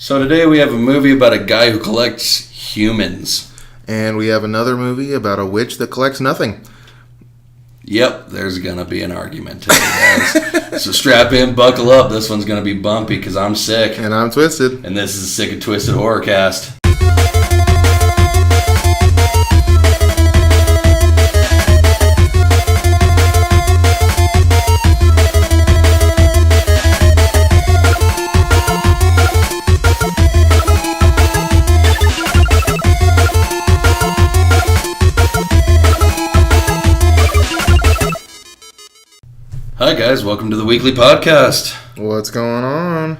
So today we have a movie about a guy who collects humans. And we have another movie about a witch that collects nothing. Yep, there's gonna be an argument today, guys. So strap in, buckle up. This one's gonna be bumpy because I'm sick. And I'm Twisted. And this is Sick and Twisted Horrorcast. Hi guys, welcome to the weekly podcast. What's going on?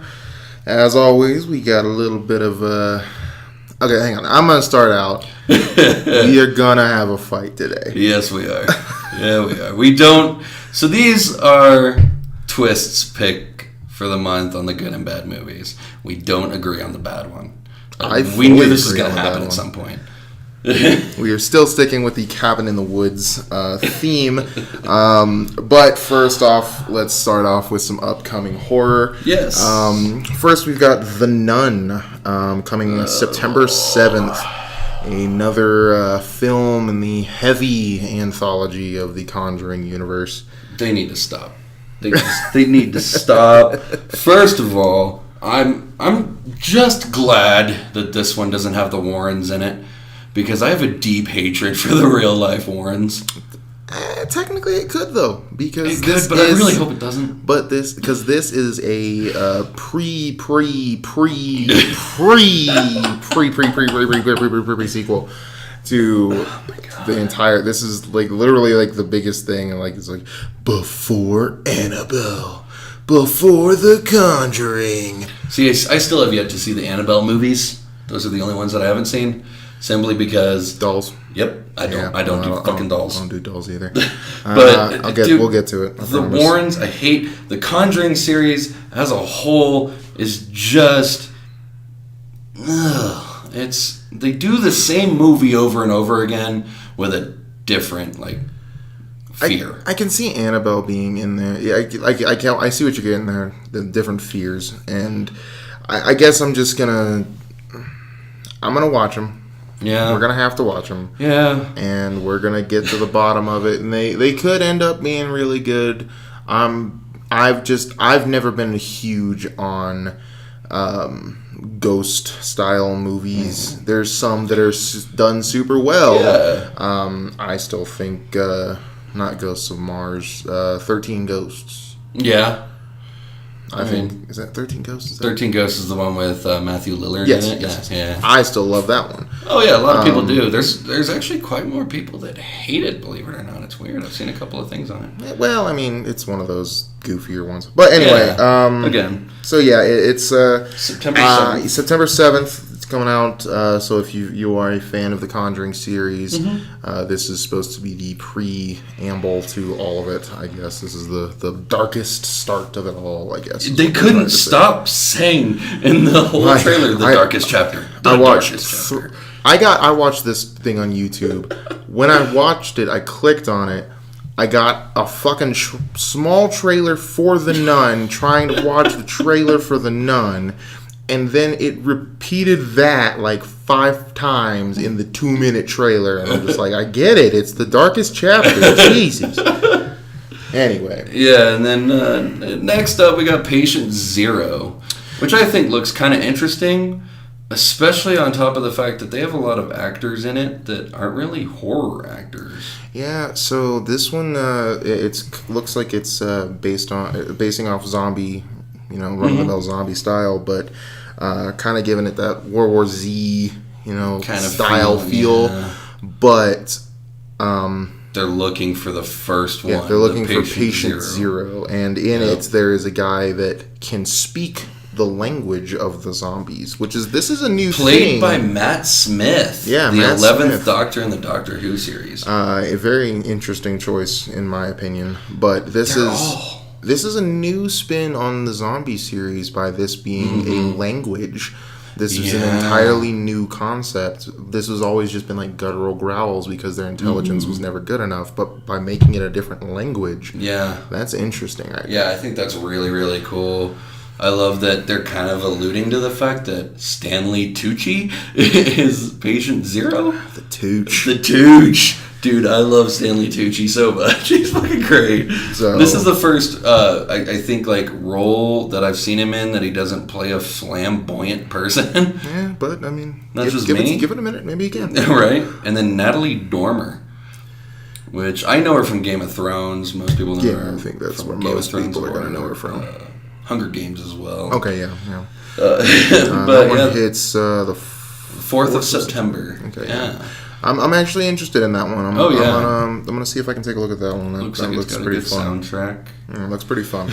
As always, we got a little bit of Okay, hang on. I'm going to start out. We are going to have a fight today. Yes, we are. Yeah, we are. We don't... So these are Twist's pick for the month on the good and bad movies. We don't agree on the bad one. We knew this was going to happen at some point. We are still sticking with the cabin in the woods theme. But first off, let's start off with some upcoming horror. Yes. First, we've got The Nun coming September 7th. Another film in the heavy anthology of the Conjuring universe. They need to stop. They need to stop. First of all, I'm just glad that this one doesn't have the Warrens in it. Because I have a deep hatred for the real life Warrens. Technically, it could though, because but I really hope it doesn't. But this is a pre sequel to the entire. This is like literally like the biggest thing, and like it's like before Annabelle, before The Conjuring. See, I still have yet to see the Annabelle movies. Those are the only ones that I haven't seen. Simply because dolls. Yep, I don't do fucking dolls. I don't do dolls either. But we'll get to it. The Warrens, I hate. The Conjuring series as a whole is just. They do the same movie over and over again with a different fear. I can see Annabelle being in there. Yeah, I see what you're getting there. The different fears, and I guess I'm gonna watch them. Yeah, we're gonna have to watch them. Yeah, and we're gonna get to the bottom of it, and they could end up being really good. I've never been huge on ghost style movies. There's some that are done super well. Yeah. I still think not Ghosts of Mars, 13 Ghosts. Yeah. I think, is that 13 Ghosts? 13 Ghosts is the one with Matthew Lillard in it? Yes. Yeah. I still love that one. Oh, yeah, a lot of people do. There's actually quite more people that hate it, believe it or not. It's weird. I've seen a couple of things on it. Well, I mean, it's one of those goofier ones. But anyway. Yeah. Again. So, yeah, it's September 7th. September 7th. It's coming out. So if you are a fan of the Conjuring series, this is supposed to be the preamble to all of it, I guess. This is the darkest start of it all, I guess. They couldn't stop saying in the whole trailer the darkest chapter. I watched this thing on YouTube. When I watched it, I clicked on it. I got a fucking small trailer for The Nun, trying to watch the trailer for The Nun, and then it repeated that like 5 times in the 2-minute trailer, and I'm just like, I get it. It's the darkest chapter. Jesus. Anyway. Yeah, and then next up we got Patient Zero, which I think looks kind of interesting, especially on top of the fact that they have a lot of actors in it that aren't really horror actors. Yeah, so this one looks like it's basing off zombie, run-of-the-mill zombie style, but kind of giving it that World War Z, kind of style feel. Yeah. But they're looking for the first one. Yeah, they're looking for Patient Zero, and in it there is a guy that can speak the language of the zombies, this is a new thing. Played by Matt Smith. Yeah, the Matt 11th Smith. Doctor in the Doctor Who series. A very interesting choice, in my opinion. But this is a new spin on the zombie series by this being a language. This is an entirely new concept. This has always just been like guttural growls because their intelligence was never good enough. But by making it a different language, that's interesting, right? Yeah, I think that's really, really cool. I love that they're kind of alluding to the fact that Stanley Tucci is patient zero. The Tooch. The Tooch. Dude, I love Stanley Tucci so much. He's fucking great. So, this is the first, I think, like, role that I've seen him in that he doesn't play a flamboyant person. Yeah, but, I mean, give it a minute. Maybe he can. Right? And then Natalie Dormer, which I know her from Game of Thrones. Most people know her. Yeah, I think that's where Game most people are going to know her from. Hunger Games as well. Okay, yeah. But that one hits the 4th of September. Okay, yeah. I'm actually interested in that one. I'm gonna see if I can take a look at that one. That looks pretty fun. Soundtrack. Yeah, it looks pretty fun.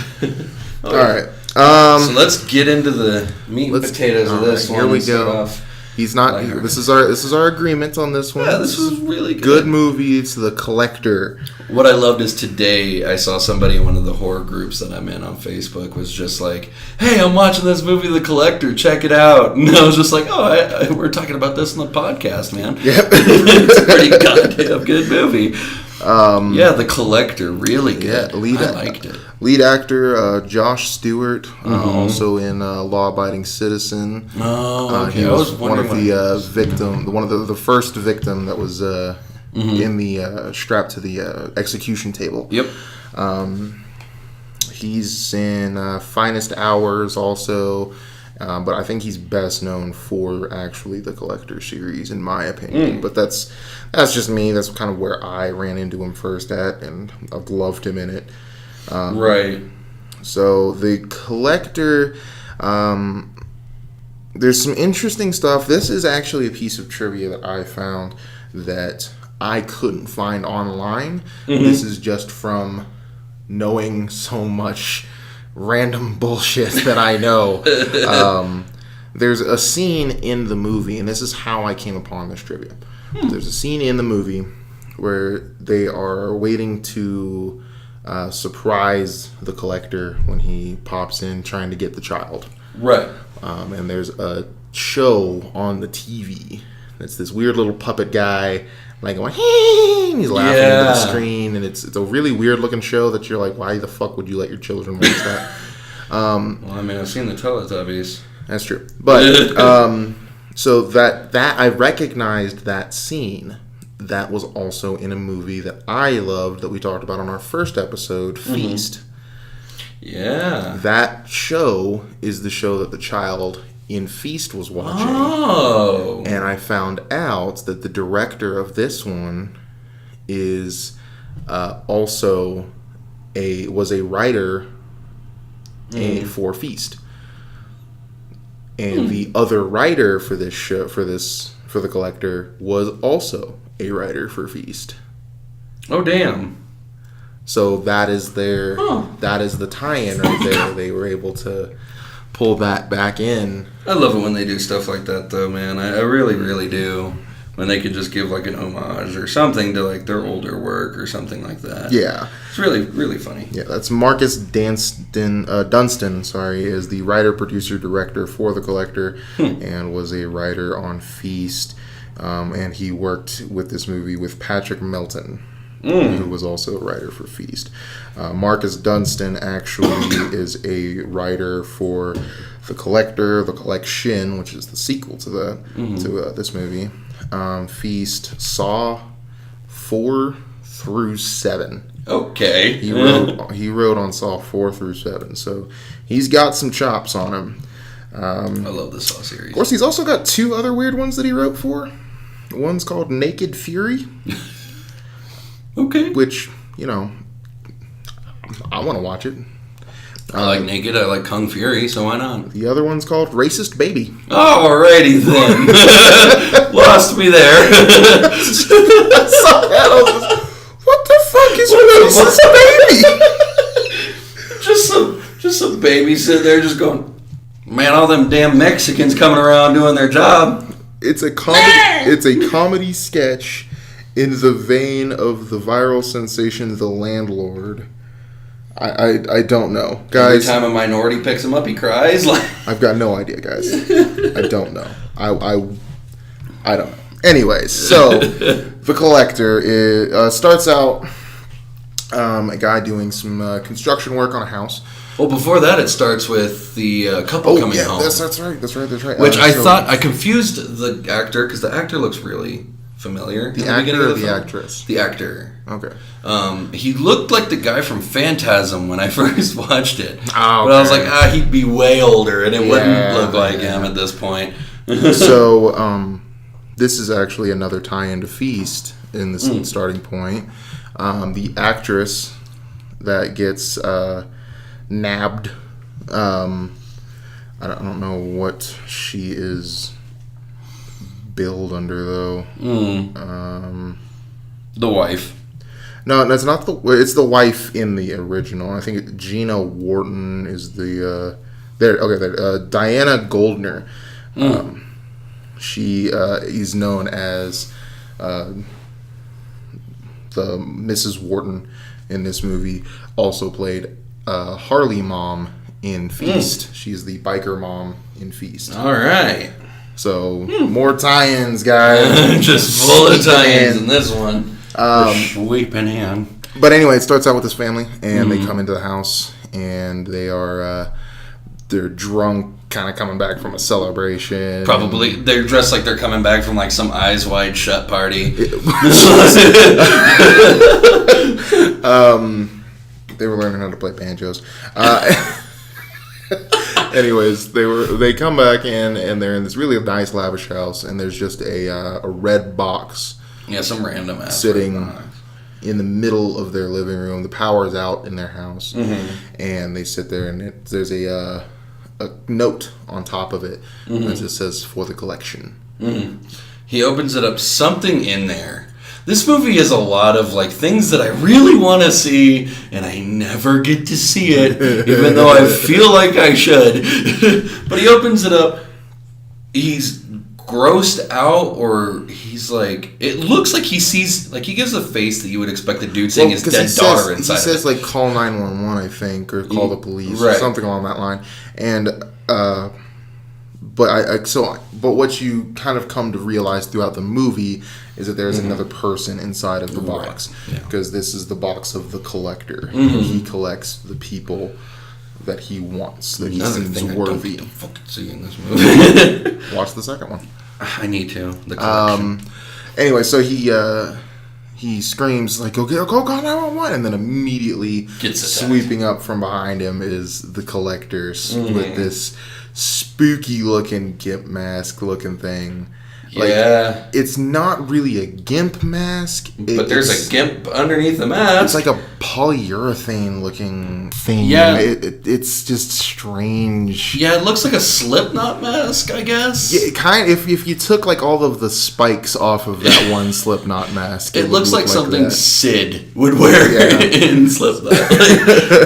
All right. So let's get into the meat and potatoes of this one. Here we go. He's not. This is our agreement on this one. Yeah, this was really good. Good movie. It's The Collector. What I loved is today I saw somebody in one of the horror groups that I'm in on Facebook was just like, "Hey, I'm watching this movie, The Collector. Check it out." And I was just like, "Oh, we're talking about this in the podcast, man." Yep. It's a pretty goddamn good movie. The Collector, really good. Yeah, I liked it. Lead actor Josh Stewart, also in Law Abiding Citizen. Oh, okay. He was one of the the first victim that was in the strapped to the execution table. Yep. He's in Finest Hours also, but I think he's best known for actually the Collector series, in my opinion. But that's just me. That's kind of where I ran into him first at, and I've loved him in it. Right. So the Collector, there's some interesting stuff. This is actually a piece of trivia that I found that I couldn't find online. This is just from knowing so much random bullshit that I know. There's a scene in the movie, and this is how I came upon this trivia. There's a scene in the movie where they are waiting to surprise the Collector when he pops in trying to get the child. Right. And there's a show on the TV. It's this weird little puppet guy, like going, hey, and he's laughing into the screen, and it's a really weird looking show that you're like, why the fuck would you let your children watch that? Well, I mean, I've seen the Teletubbies. That's true, but so that I recognized that scene. That was also in a movie that I loved that we talked about on our first episode, Feast. Yeah. That show is the show that the child in Feast was watching. Oh. And I found out that the director of this one is also was a writer for Feast. And the other writer for this show, for The Collector, was also a writer for Feast. Oh, damn. So that is that is the tie-in right there. They were able to pull that back in. I love it when they do stuff like that, though, man. I really, really do. When they could just give, like, an homage or something to, like, their older work or something like that. Yeah. It's really, really funny. Yeah, that's Marcus Dunstan, is the writer, producer, director for The Collector, and was a writer on Feast. And he worked with this movie with Patrick Melton, who was also a writer for Feast. Marcus Dunstan actually is a writer for The Collector, The Collection, which is the sequel to this movie. Feast, Saw 4 through 7. Okay. He wrote on Saw 4 through 7, so he's got some chops on him. I love the Saw series. Of course, he's also got 2 other weird ones that he wrote for. One's called Naked Fury. Okay. Which, I want to watch it. I like Naked, I like Kung Fury, so why not? The other one's called Racist Baby. Alrighty then. Lost me there. I saw that. I was just, what the fuck is Racist Baby? Just some baby sitting there just going, man, all them damn Mexicans coming around doing their job. It's a comedy. It's a comedy sketch in the vein of the viral sensation The Landlord. I don't know, guys. Every time a minority picks him up, he cries. I've got no idea, guys. I don't know. I don't know. Anyways, so The Collector starts out a guy doing some construction work on a house. Well, before that, it starts with the couple coming home. That's right. Which I thought, I confused the actor, because the actor looks really familiar. The actor or the actress? The actor. Okay. He looked like the guy from Phantasm when I first watched it. Oh, okay. But I was like, he'd be way older, and it wouldn't look like him at this point. So, this is actually another tie-in to Feast in the starting point. The actress that gets nabbed, I don't know what she is billed under, though. The wife. No, that's not it's the wife in the original. I think Gina Wharton is the Diana Goldner. She is known as the Mrs. Wharton in this movie. Also played Harley Mom in Feast. She's the biker mom in Feast. All right. So more tie-ins, guys. Just full of tie-ins in this one. Sweeping in. But anyway, it starts out with this family, and they come into the house, and they're drunk, kind of coming back from a celebration. Probably they're dressed like they're coming back from like some Eyes Wide Shut party. They were learning how to play banjos. Anyways, they come back in, and they're in this really nice lavish house, and there's just a red box. Yeah, some random ass sitting in the middle of their living room. The power's out in their house, and they sit there, and there's a note on top of it that just says "for the collection." He opens it up. Something in there. This movie is a lot of like things that I really want to see, and I never get to see it, even though I feel like I should. But he opens it up. He's grossed out, or he's like, it looks like he sees, like he gives a face that you would expect the dude seeing his dead daughter inside. He says like call 911, I think, or call the police, or something along that line. And but what you kind of come to realize throughout the movie is that there's another person inside of the box, because this is the box of the collector. He collects the people that he wants, that he seems worthy. I don't fucking see in this movie. Watch the second one. I need to. The collection. Anyway, so he screams like, "Go 911!" and then immediately sweeping up from behind him is the collector with this spooky looking gimp mask looking thing. Like, it's not really a gimp mask. But there's a gimp underneath the mask. It's like a polyurethane looking thing. Yeah. It's just strange. Yeah, it looks like a Slipknot mask, I guess. Yeah, kind of, if you took like all of the spikes off of that one Slipknot mask. It looks like something that Sid would wear in Slipknot.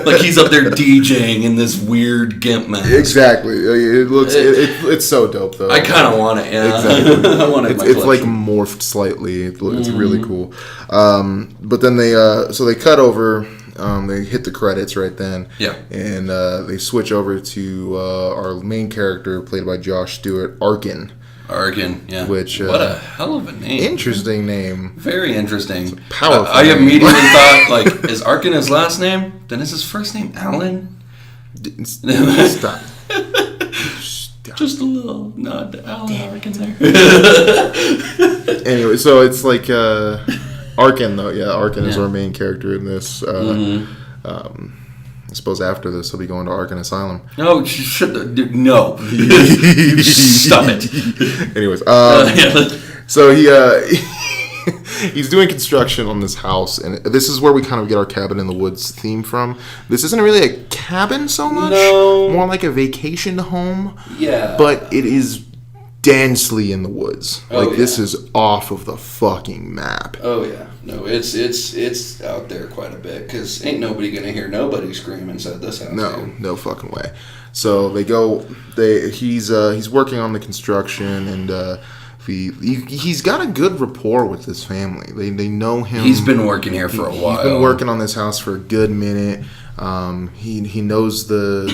Like he's up there DJing in this weird gimp mask. Exactly. It looks it's so dope though. I kind of want it, yeah. Exactly. I want it in my it's like morphed slightly. It's really cool. But then they cut over. They hit the credits right then. Yeah. And they switch over to our main character, played by Josh Stewart, Arkin. Arkin, yeah. Which what a hell of a name. Interesting name. Very interesting. It's a powerful I name. immediately thought, like, is Arkin his last name? Then is his first name Alan? Stop. Just a little nod to Alan Arkin there. Anyway, so it's like Arkin, though. Yeah, Arkin is our main character in this. I suppose after this, he'll be going to Arkin Asylum. No, no. Stop it. Anyways, so he's doing construction on this house, and this is where we kind of get our cabin in the woods theme from. This isn't really a cabin so much, more like a vacation home. Yeah, but it is densely in the woods. This is off of the fucking map. Oh yeah, no, it's out there quite a bit, because ain't nobody gonna hear nobody scream inside this house. No fucking way. So they go. He's working on the construction, and he's got a good rapport with this family. They know him. He's been working here for a while. He's been working on this house for a good minute. He knows the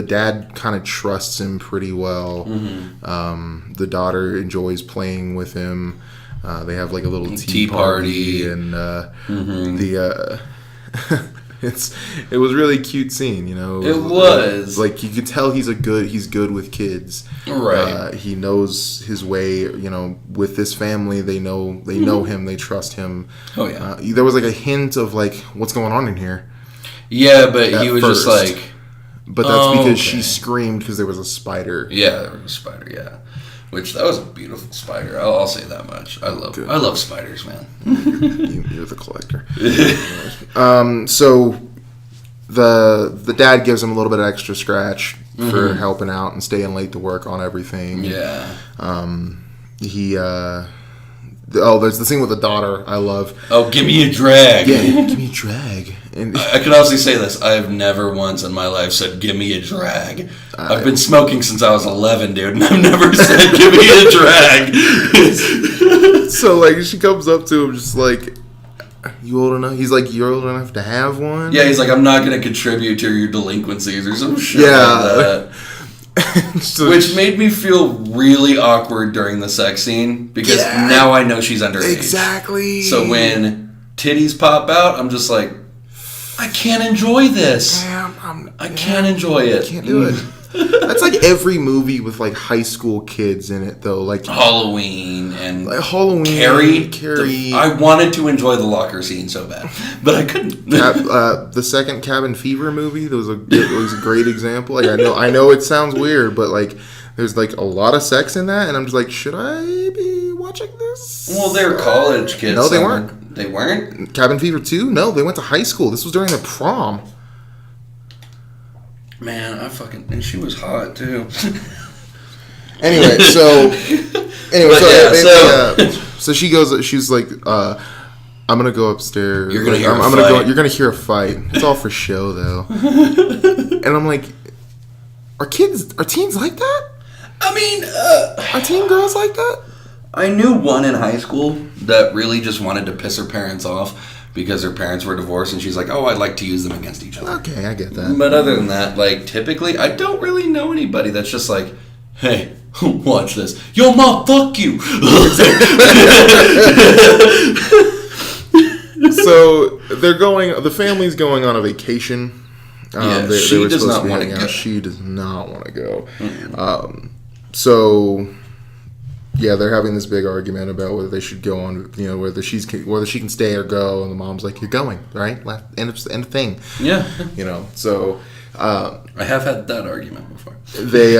dad kind of trusts him pretty well. The daughter enjoys playing with him. They have like a little tea party, and It was really cute scene, you know. It was like you could tell he's good with kids. Right. He knows his way, you know, with this family. They know him, they trust him. Oh yeah. There was like a hint of like what's going on in here. Yeah, but he was first. just like. But that's because she screamed because there was a spider. Yeah, there was a spider. Yeah, which that was a beautiful spider. I'll say that much. I love spiders, man. You're the collector. So the dad gives him a little bit of extra scratch for helping out and staying late to work on everything. Yeah. There's the scene with the daughter I love. Oh, give me a drag. Yeah, give me a drag. And I can honestly say this. I've never once in my life said, give me a drag. I've been smoking since I was 11, dude, and I've never said, give me a drag. So, like, she comes up to him just like, you old enough? He's like, you're old enough to have one? Yeah, he's like, I'm not going to contribute to your delinquencies or some shit like that. So which made me feel really awkward during the sex scene because now I know she's underage. Exactly. So when titties pop out, I'm just like, I can't enjoy this. I can't enjoy it. I can't do it. That's like every movie with like high school kids in it, though. Like Halloween and like Halloween. Carrie. I wanted to enjoy the locker scene so bad, but I couldn't. The second Cabin Fever movie, it was a great example. Like I know it sounds weird, but like there's like a lot of sex in that, and I'm just like, should I be watching this? Well, they were college kids. No, they weren't. They weren't? Cabin Fever 2? No, they went to high school. This was during the prom. Man, and she was hot too. Anyway, so she goes. She's like, "I'm gonna go upstairs. You're gonna You're gonna hear a fight. It's all for show, though." And I'm like, "Are teens like that? I mean, are teen girls like that?" I knew one in high school that really just wanted to piss her parents off because her parents were divorced, and she's like, "Oh, I'd like to use them against each other." Okay, I get that. But other than that, like, typically, I don't really know anybody that's just like, "Hey, watch this. Yo, ma, fuck you." So the family's going on a vacation. She does not want to go. She does not want to go. So... yeah, they're having this big argument about whether they should go on, you know, whether she can stay or go, and the mom's like, "You're going, right? End of thing." Yeah, you know. So I have had that argument before. They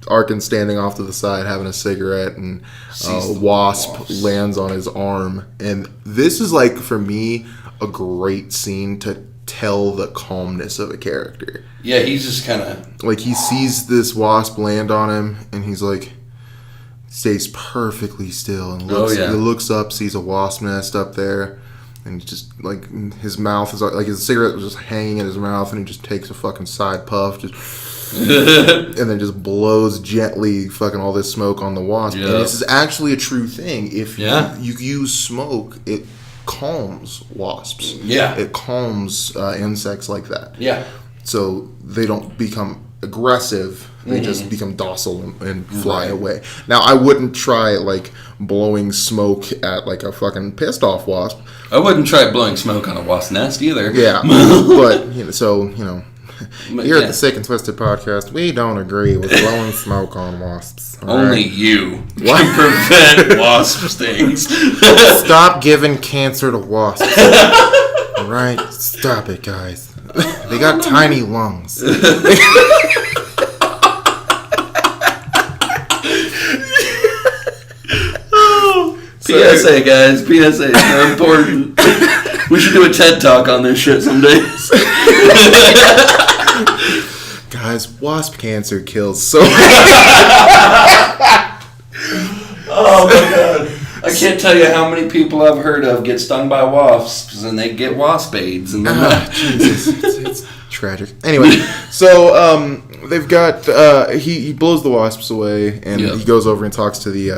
Arkin's standing off to the side having a cigarette, and a wasp lands on his arm, and this is like for me a great scene to tell the calmness of a character. Yeah, he's just kind of like he sees this wasp land on him, and he's like stays perfectly still and looks. He looks up, sees a wasp nest up there, and just like his mouth is like his cigarette was just hanging in his mouth, and he just takes a fucking side puff, and then just blows gently fucking all this smoke on the wasp. Yep. And this is actually a true thing. If you use smoke, it calms wasps. Yeah. It calms insects like that. Yeah. So they don't become aggressive. They just become docile and fly away. Now, I wouldn't try like blowing smoke at like a fucking pissed off wasp. I wouldn't try blowing smoke on a wasp nest either. Yeah. But here at the Sik and Twisted podcast, we don't agree with blowing smoke on wasps. Only you can prevent wasp stings. Stop giving cancer to wasps. All right? Stop it, guys. They got tiny lungs. PSA, guys. PSA is so important. We should do a TED Talk on this shit someday. Guys, wasp cancer kills so many. Oh my god. I can't tell you how many people I've heard of get stung by wasps and they get wasp AIDS. And Jesus. It's tragic. Anyway, so they've got... he blows the wasps away, and he goes over and talks to the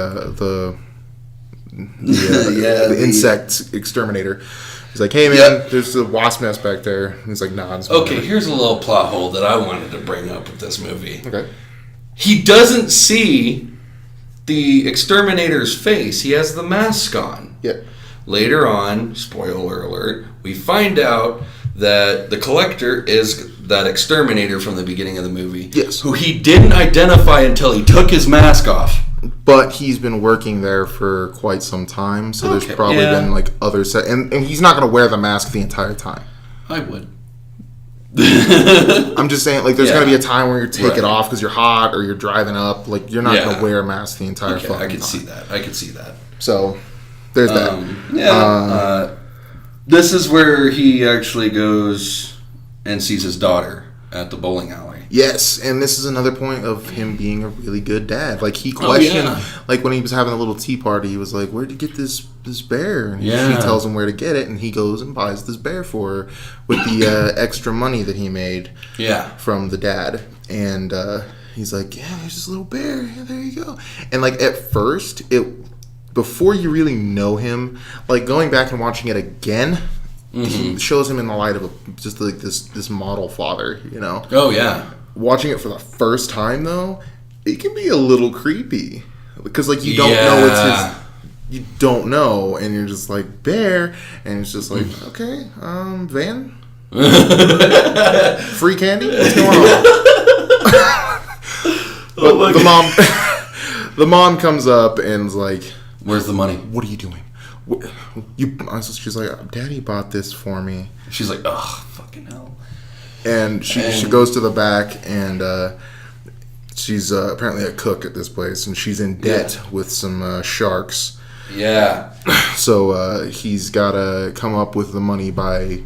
insect exterminator. He's like, "Hey man, there's a wasp nest back there." And he's like, "Nah." Okay, here's a little plot hole that I wanted to bring up with this movie. Okay. He doesn't see the exterminator's face. He has the mask on. Yeah. Later on, spoiler alert, we find out that the collector is that exterminator from the beginning of the movie. Yes. Who he didn't identify until he took his mask off. But he's been working there for quite some time, so there's probably been like other and he's not going to wear the mask the entire time. I would. I'm just saying, like, there's going to be a time where you take it off because you're hot or you're driving up. Like, you're not going to wear a mask the entire fucking time. I can see that. So, there's that. This is where he actually goes and sees his daughter at the bowling alley. Yes, and this is another point of him being a really good dad. Like, he questioned, like, when he was having a little tea party, he was like, where'd you get this bear? And she tells him where to get it, and he goes and buys this bear for her with the extra money that he made from the dad. And he's like, yeah, there's this little bear. Yeah, there you go. And, like, at first, before you really know him, like, going back and watching it again, it shows him in the light of just like this model father, you know? Oh, yeah. Watching it for the first time, though, it can be a little creepy. Because, like, you don't know it's his... You don't know, and you're just like, bear, and it's just like, okay, van? Free candy? What's going on? But the mom comes up and is like... Where's the money? What are you doing? She's like, Daddy bought this for me. She's like, oh, fucking hell. And she goes to the back, and she's apparently a cook at this place, and she's in debt with some sharks. Yeah. So he's got to come up with the money by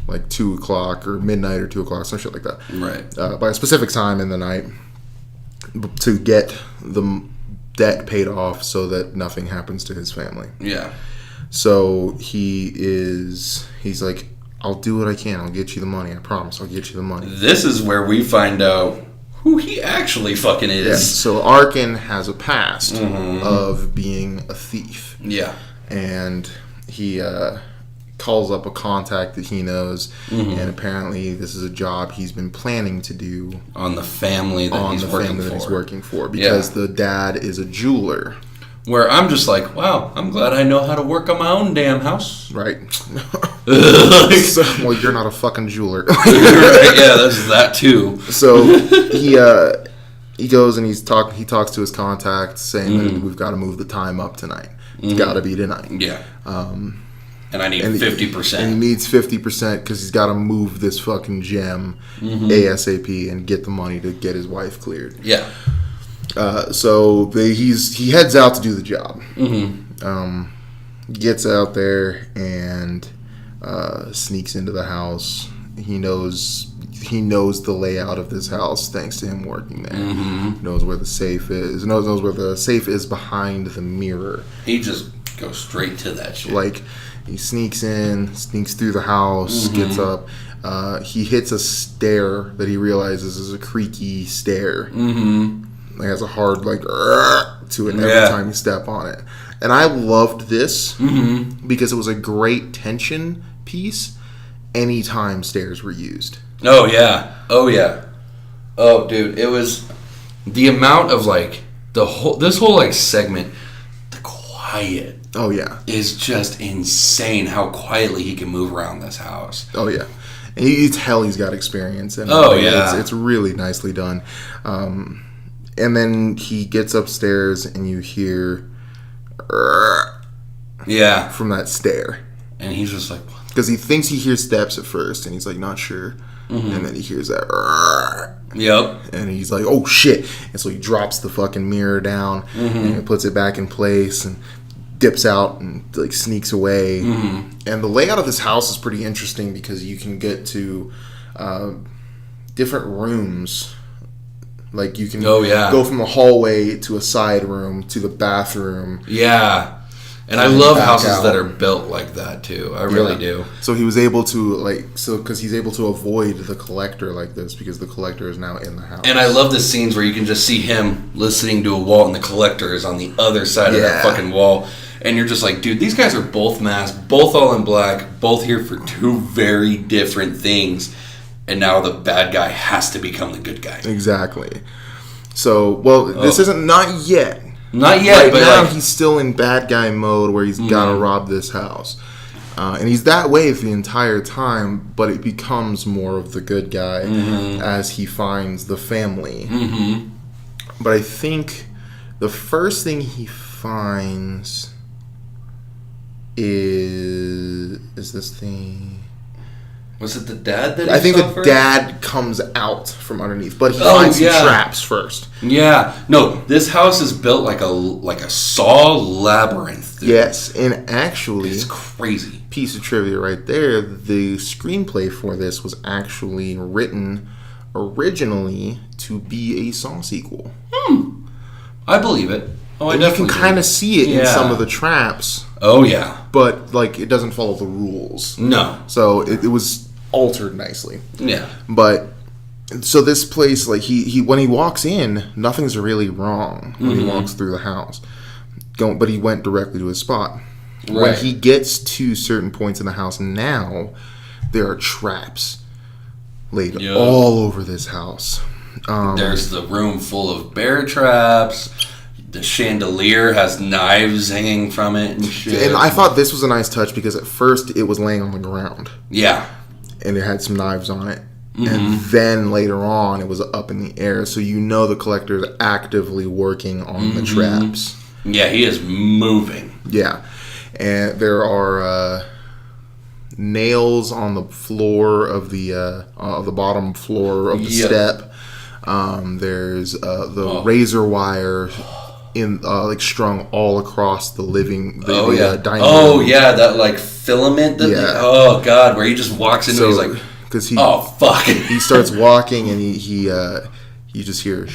like 2 o'clock or midnight or 2 o'clock, some shit like that. Right. By a specific time in the night to get the debt paid off so that nothing happens to his family. Yeah. So he's like, I'll do what I can. I'll get you the money. I promise. I'll get you the money. This is where we find out who he actually fucking is. Yeah. So Arkin has a past of being a thief. Yeah. And he calls up a contact that he knows, and apparently this is a job he's been planning to do on the family that he's working for. Because the dad is a jeweler. Where I'm just like, wow, I'm glad I know how to work on my own damn house. Right. Well, you're not a fucking jeweler. Right, yeah, that's that too. So he goes and he talks to his contact saying that we've got to move the time up tonight. It's got to be tonight. Yeah. And I need 50%. And he needs 50% because he's got to move this fucking gem ASAP and get the money to get his wife cleared. Yeah. So he heads out to do the job. Gets out there and sneaks into the house. He knows the layout of this house thanks to him working there. Knows where the safe is. Knows where the safe is behind the mirror. He just goes straight to that shit. Like, he sneaks through the house, gets up. He hits a stair that he realizes is a creaky stair. It has a hard, like, to it every time you step on it. And I loved this because it was a great tension piece anytime stairs were used. Oh, yeah. Oh, dude, it was the amount of, like, this whole, like, segment, the quiet. Oh, yeah. Is just insane how quietly he can move around this house. Oh, yeah. And you tell he's got experience. And it's really nicely done. And then he gets upstairs and you hear from that stair. And he's just like, what? Because he thinks he hears steps at first and he's like, not sure. And then he hears that. Yep. And he's like, oh shit. And so he drops the fucking mirror down and he puts it back in place and dips out and like sneaks away. And the layout of this house is pretty interesting because you can get to different rooms. Like, you can go from the hallway to a side room to the bathroom. Yeah. And I love houses that are built like that, too. I really do. So he was able to, because he's able to avoid the collector like this because the collector is now in the house. And I love the scenes where you can just see him listening to a wall and the collector is on the other side of that fucking wall. And you're just like, dude, these guys are both masked, both all in black, both here for two very different things. And now the bad guy has to become the good guy. Exactly. So, this isn't not yet. Not yet, right but now he's still in bad guy mode where he's got to rob this house. And he's that way the entire time, but it becomes more of the good guy as he finds the family. But I think the first thing he finds is this thing. Was it the dad that I think the first? Dad comes out from underneath, but he finds some traps first. Yeah. No, this house is built like a saw labyrinth. Dude. Yes, and actually, it's crazy. Piece of trivia right there. The screenplay for this was actually written originally to be a Saw sequel. I believe it. Oh, and you can kind of see it in some of the traps. Oh yeah, but like it doesn't follow the rules. No, so it was altered nicely. Yeah, but so this place, like he when he walks in, nothing's really wrong when he walks through the house. But he went directly to his spot. Right. When he gets to certain points in the house now, there are traps laid all over this house. There's the room full of bear traps. The chandelier has knives hanging from it and shit. And I thought this was a nice touch because at first it was laying on the ground. Yeah. And it had some knives on it. And then later on it was up in the air. So you know the collector is actively working on the traps. Yeah, he is moving. Yeah. And there are nails on the floor of the bottom floor of the step. There's the razor wire in like strung all across the dining room. Oh yeah, that like filament. Oh god, where he just walks into, he's like, because oh fuck. He starts walking and you just hear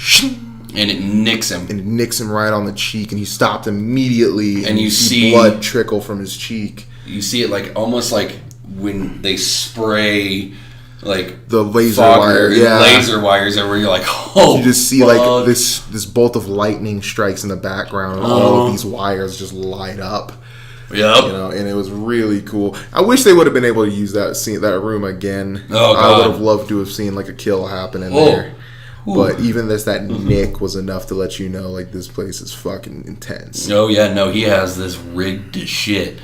and it nicks him. And it nicks him right on the cheek, and he stopped immediately. And you see blood trickle from his cheek. You see it like almost like when they spray like the laser wires everywhere. You're like, oh, you just see like this bolt of lightning strikes in the background, and all of these wires just light up. Yep. You know, and it was really cool. I wish they would have been able to use that room again. Oh, God. I would have loved to have seen like a kill happen in there. Ooh. But even that nick was enough to let you know like this place is fucking intense. Oh yeah, no, he has this rigged to shit.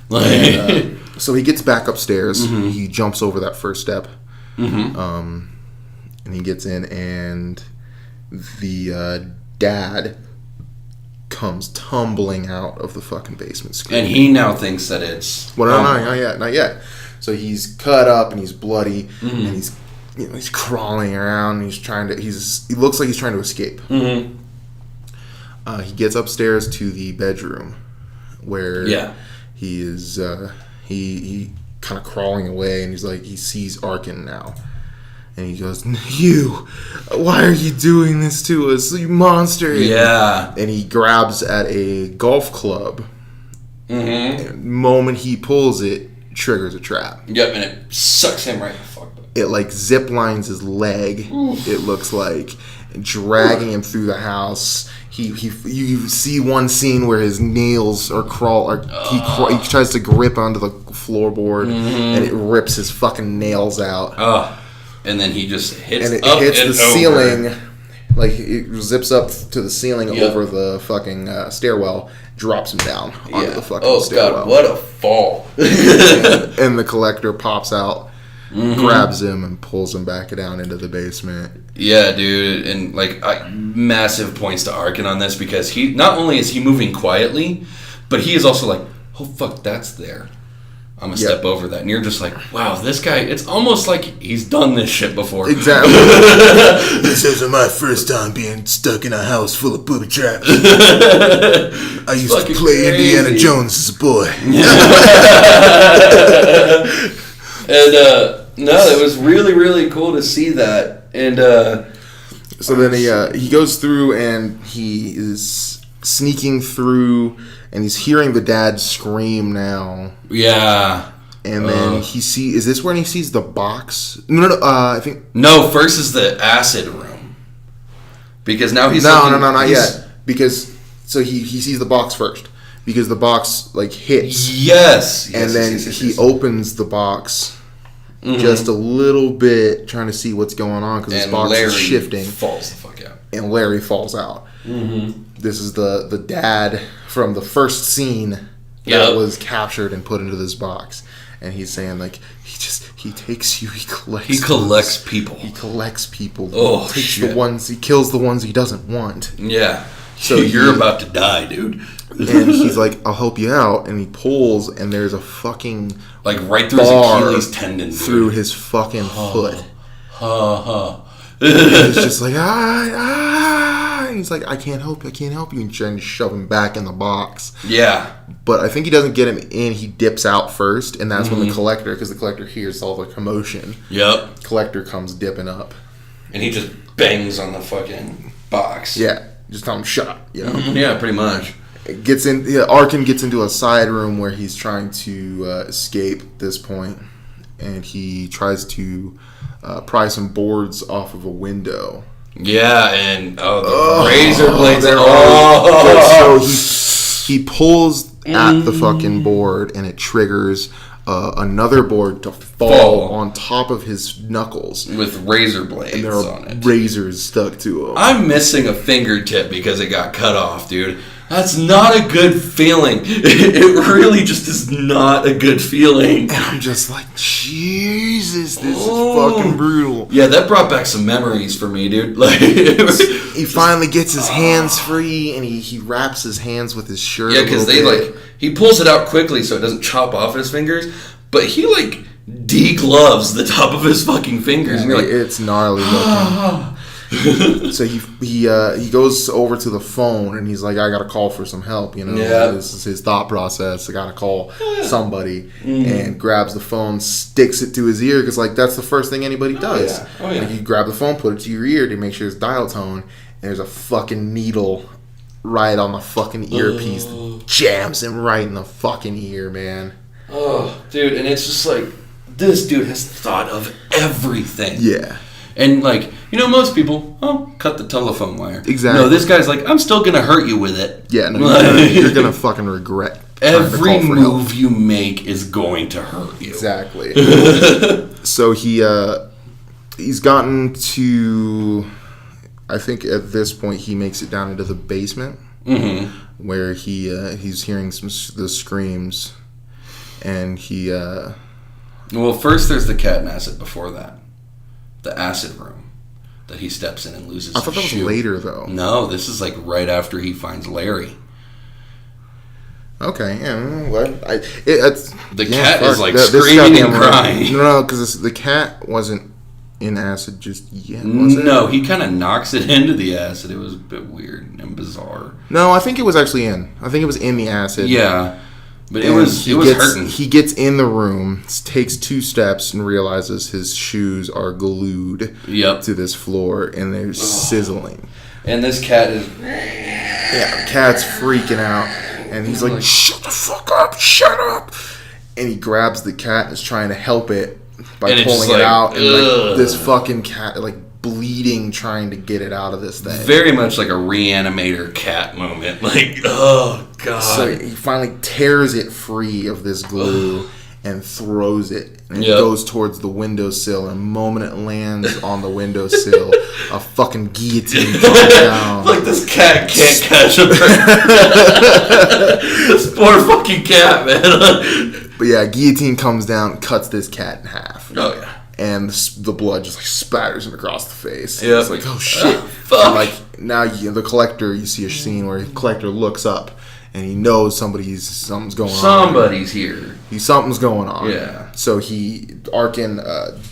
And, so he gets back upstairs. He jumps over that first step. And he gets in, and the dad comes tumbling out of the fucking basement screaming. And he now thinks that it's... Well, no, not yet. So he's cut up and he's bloody, and he's crawling around. And he looks like he's trying to escape. He gets upstairs to the bedroom where he is. He kind of crawling away, and he sees Arkin now. And he goes, "You, why are you doing this to us, you monster?" Yeah. And he grabs at a golf club. And the moment he pulls it, triggers a trap. Yep, and it sucks him right the fuck up. It like zip lines his leg. Oof. It looks like, dragging him through the house. You see one scene where his nails are he tries to grip onto the floorboard, and it rips his fucking nails out. And then he just hits and it up hits and the ceiling, like it zips up to the ceiling over the fucking stairwell, drops him down onto the fucking stairwell. God, what a fall! and the collector pops out, grabs him, and pulls him back down into the basement. Yeah, dude, and like massive points to Arkin on this, because he not only is he moving quietly, but he is also like, oh fuck, that's there. I'm gonna step over that, and you're just like, wow, this guy. It's almost like he's done this shit before. Exactly. This isn't my first time being stuck in a house full of booby traps. I used to play Indiana Jones as a boy. And no, it was really, really cool to see that. And so then he goes through, and he is sneaking through, and he's hearing the dad scream now. Yeah. And then he sees... Is this when he sees the box? No, I think... No, first is the acid room. Because now he's... No, not yet. Because... So he sees the box first. Because the box, like, hits. Yes. And then he opens the box just a little bit, trying to see what's going on, because his box is shifting. Falls the fuck out. And Larry falls out. This is the dad from the first scene that was captured and put into this box. And he's saying, like, he takes you, he collects people. He collects people. Oh, he takes shit. He kills the ones he doesn't want. Yeah. So you're about to die, dude. And he's like, I'll help you out. And he pulls, and there's a fucking like right through his Achilles tendon, dude. Through his fucking foot. And he's just like, and he's like, I can't help you. And he's trying to shove him back in the box. Yeah. But I think he doesn't get him in. He dips out first, and that's when the collector, because the collector hears all the commotion. Yep. Collector comes dipping up. And he just bangs on the fucking box. Yeah. Just tell him, shut up, you know? Yeah, pretty much. Arkin gets into a side room where he's trying to escape at this point, and he tries to pry some boards off of a window. Yeah, and the razor blades. So he pulls at the fucking board, and it triggers another board to fall on top of his knuckles with razor blades and there are on it. Razors stuck to him. I'm missing a fingertip because it got cut off, dude. That's not a good feeling. It really just is not a good feeling. And I'm just like, Jesus, this is fucking brutal. Yeah, that brought back some memories for me, dude. Like, he finally gets his hands free, and he wraps his hands with his shirt. Yeah, because he pulls it out quickly so it doesn't chop off his fingers, but he like de-gloves the top of his fucking fingers. And you're like, it's gnarly looking. So he goes over to the phone, and he's like, I gotta call for some help, you know. Yeah. This is his thought process. I gotta call somebody. And grabs the phone, sticks it to his ear, because like that's the first thing anybody does. Oh, yeah. Like, you grab the phone, put it to your ear to make sure it's dial tone, and there's a fucking needle right on the fucking earpiece. Jams him right in the fucking ear, man. Oh, dude, and it's just like, this dude has thought of everything. Yeah. And, like, you know, most people, cut the telephone wire. Exactly. No, this guy's like, I'm still going to hurt you with it. Yeah, no, you're going to fucking regret. Every move you make is going to hurt you. Exactly. So he's gotten to, I think at this point he makes it down into the basement, where he's hearing the screams, and Well, first there's the cat and acid before that. The acid room that he steps in and loses. I thought that was later, though. No, this is like right after he finds Larry. Okay, yeah. The cat is like screaming and crying. No, because the cat wasn't in acid just yet, was it? No, he kind of knocks it into the acid. It was a bit weird and bizarre. No, I think it was actually in. I think it was in the acid. Yeah. But it was hurting. He gets in the room, takes 2 steps, and realizes his shoes are glued to this floor, and they're sizzling. And this cat is... Yeah, the cat's freaking out. And he's like, shut the fuck up, shut up. And he grabs the cat and is trying to help it by pulling it out. And like, this fucking cat, like, bleeding, trying to get it out of this thing. Very much like a reanimator cat moment. Like, oh, God. So he finally tears it free of this glue and throws it. And it goes towards the windowsill. And the moment it lands on the windowsill, a fucking guillotine comes down. Like, this cat can't catch him. This poor fucking cat, man. But yeah, guillotine comes down and cuts this cat in half. Oh, yeah. And the blood just like spatters him across the face. Yeah. It's like, oh shit. Fuck. And like now the collector, you see a scene where the collector looks up and he knows something's going on. Somebody's here. Something's going on. Yeah. So Arkin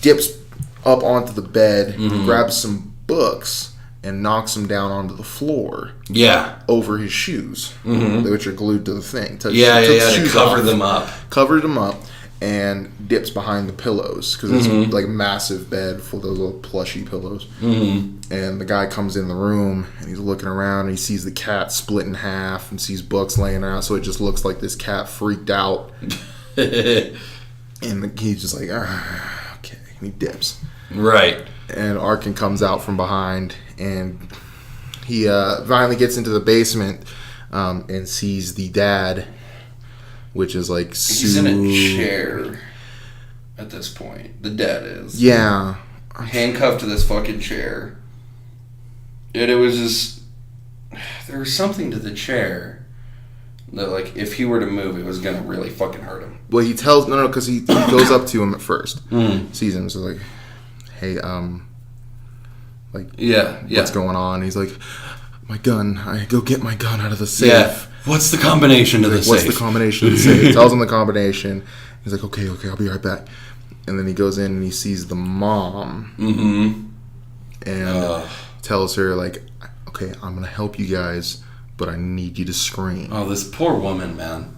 dips up onto the bed, grabs some books, and knocks them down onto the floor. Yeah. Over his shoes, which are glued to the thing. To cover them up. Covered them up. And dips behind the pillows because it's like a massive bed full of those little plushy pillows. And the guy comes in the room and he's looking around and he sees the cat split in half and sees books laying around. So it just looks like this cat freaked out. And he's just like, okay. And he dips. Right. And Arkin comes out from behind and he finally gets into the basement and sees the dad. Which is like he's in a chair at this point. The dad is. Yeah. Handcuffed to this fucking chair. And it was just... There was something to the chair. That, like, if he were to move, it was gonna really fucking hurt him. Well, he tells because he goes up to him at first, sees him, so like, hey, what's going on? He's like, my gun. I go get my gun out of the safe. Yeah. What's the combination to the safe? What's the combination to the safe? He tells him the combination. He's like, okay, I'll be right back. And then he goes in and he sees the mom. And tells her, like, okay, I'm gonna help you guys, but I need you to scream. Oh, this poor woman, man.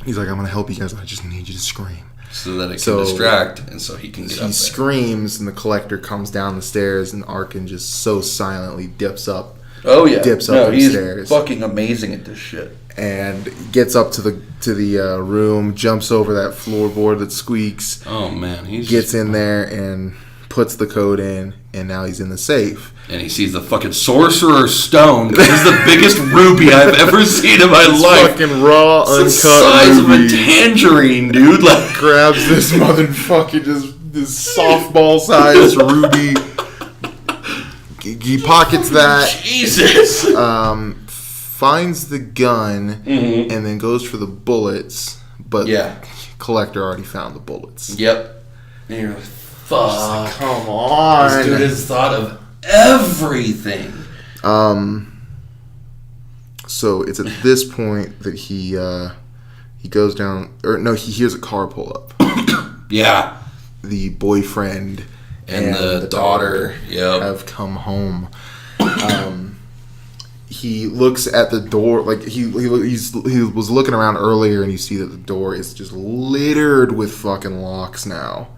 He's like, I'm gonna help you guys, I just need you to scream. So that it can distract, and so he can get up there. He screams, and the collector comes down the stairs, and Arkin just so silently dips up. Oh yeah, dips up the stairs. He's fucking amazing at this shit. And gets up to the room, jumps over that floorboard that squeaks. Oh man, he gets in there and puts the code in, and now he's in the safe. And he sees the fucking Sorcerer's Stone. This is the biggest ruby I've ever seen in my life. Fucking raw, uncut it's the size ruby. of a tangerine, dude. Like, grabs this motherfucking this softball-sized ruby. He pockets that. Jesus. Finds the gun and then goes for the bullets. But collector already found the bullets. Yep. And you're like, fuck. Like, come on. This dude has thought of everything. So it's at this point that he goes down, or no, he hears a car pull up. Yeah. The boyfriend and the daughter have come home. He looks at the door, like he was looking around earlier, and you see that the door is just littered with fucking locks now.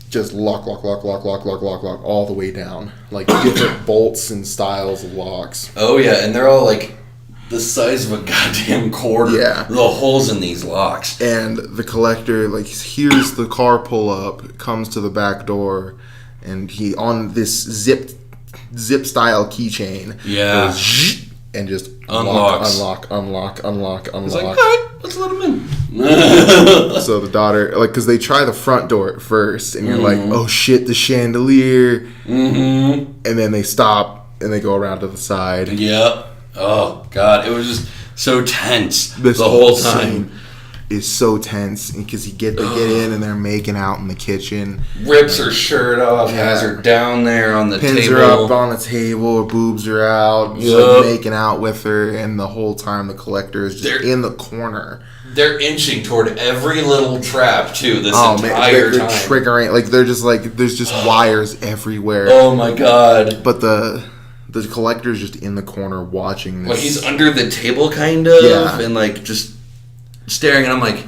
Just lock all the way down, like different bolts and styles of locks. Oh yeah, and they're all like the size of a goddamn quarter. Yeah, the holes in these locks. And the collector like hears the car pull up, comes to the back door, and he on this zip style keychain. Yeah, goes, and just unlock. He's like, all right, let's let him in. So the daughter, like, because they try the front door at first, and you're like, oh shit, the chandelier. And then they stop and they go around to the side. Yep. Oh god, it was just so tense the whole time. Is so tense because they get in and they're making out in the kitchen. Rips her shirt off, has her down there on the table. Pins her up on the table, her boobs are out, like making out with her, and the whole time the collector is just in the corner. They're inching toward every little trap too this entire they're time. Triggering, like they're just like there's just wires everywhere. Oh my god. But the collector's just in the corner watching this. Like he's under the table kind of and like just staring, and I'm like,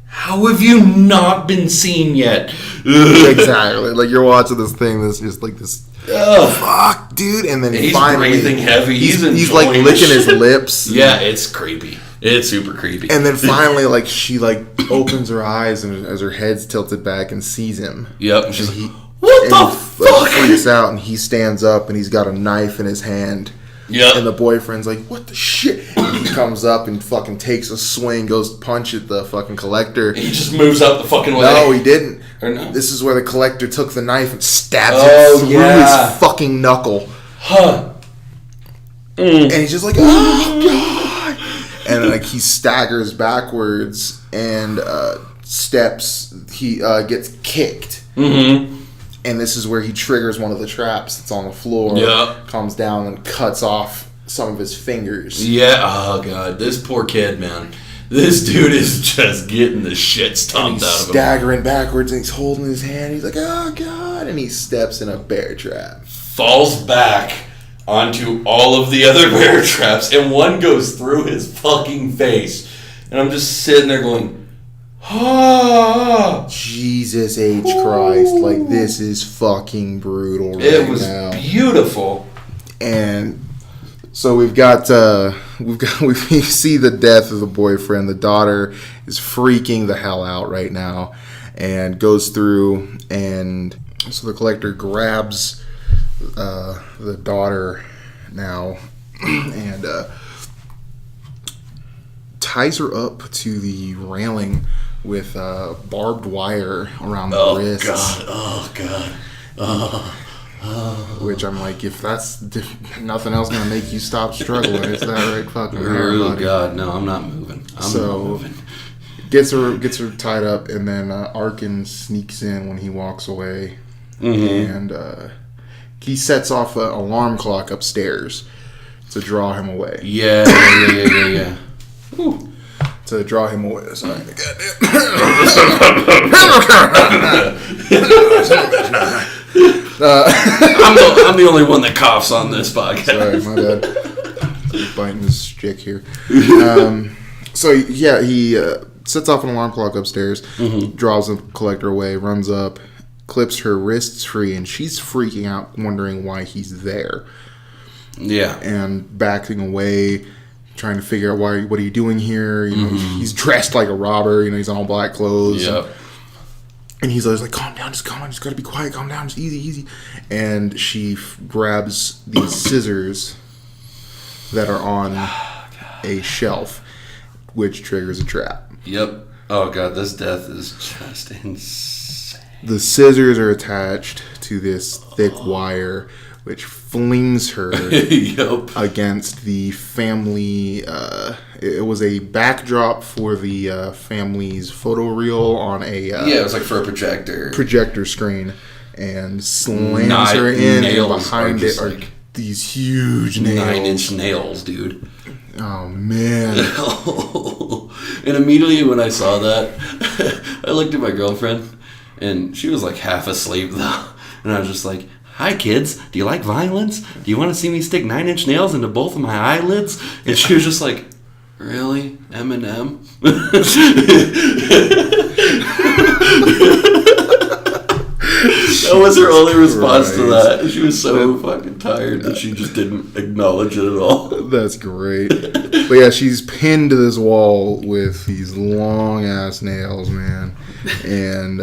how have you not been seen yet? Exactly. Like you're watching this thing that's just like this. Fuck, dude! And then he's finally breathing heavy. He's like licking his lips. Yeah, it's creepy. It's super creepy. And then finally, like she like opens her eyes and as her head's tilted back and sees him. Yep. And she's like, what the fuck? Like, freaks out and he stands up and he's got a knife in his hand. Yep. And the boyfriend's like, what the shit? And he comes up and fucking takes a swing, goes to punch at the fucking collector. He just moves out the fucking way. No, he didn't. Or no? This is where the collector took the knife and stabbed it through his fucking knuckle. Huh. And he's just like, oh god. And like he staggers backwards and steps. He gets kicked. And this is where he triggers one of the traps that's on the floor. Yeah. Comes down and cuts off some of his fingers. Yeah. Oh god, this poor kid, man. This dude is just getting the shit stomped out of him. Staggering backwards and he's holding his hand. He's like, oh god. And he steps in a bear trap. Falls back onto all of the other bear traps, and one goes through his fucking face. And I'm just sitting there going, ah, Jesus H. Christ. Like, this is fucking brutal right now. It was beautiful. And so we see the death of the boyfriend. The daughter is freaking the hell out right now and goes through, and so the collector grabs the daughter now and ties her up to the railing with barbed wire around the wrists. Oh god. Which I'm like, if nothing else gonna make you stop struggling, it's that right fucking there, Oh buddy. God, no, I'm not moving. I'm not moving. Gets her tied up, and then Arkin sneaks in when he walks away, and he sets off an alarm clock upstairs to draw him away. Yeah. Whew. To draw him away. Sorry, I'm the only one that coughs on this podcast. Sorry, my bad. Biting his stick here. So yeah, he sets off an alarm clock upstairs, draws the collector away, runs up, clips her wrists free, and she's freaking out, wondering why he's there. Yeah. And backing away, trying to figure out what are you doing here? You know, he's dressed like a robber. You know, he's in all black clothes. Yep. And he's always like, calm down, just gotta be quiet, calm down, just easy. And she grabs these scissors that are on a shelf, which triggers a trap. Yep. Oh God, this death is just insane. The scissors are attached to this thick wire, which flings her against the family. It was a backdrop for the family's photo reel on a it was like for a projector screen, and slams her in, and behind it are these huge nails. 9-inch nails, dude. Oh man. And immediately when I saw that, I looked at my girlfriend, and she was like half asleep though, and I was just like, hi kids, do you like violence? Do you want to see me stick 9-inch nails into both of my eyelids? And she was just like, really? Eminem? That was her only response to that. She was so fucking tired that she just didn't acknowledge it at all. That's great. But yeah, she's pinned to this wall with these long ass nails, man. And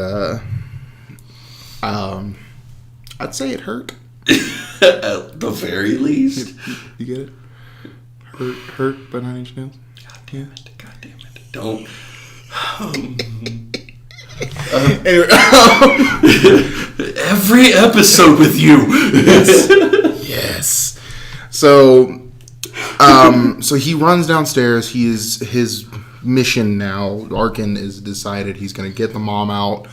I'd say it hurt. At the very least. You get it? Hurt by 9-inch nails? God damn it. Don't. Anyway, every episode with you. Yes. So he runs downstairs. His mission now, Arkin is decided he's going to get the mom out.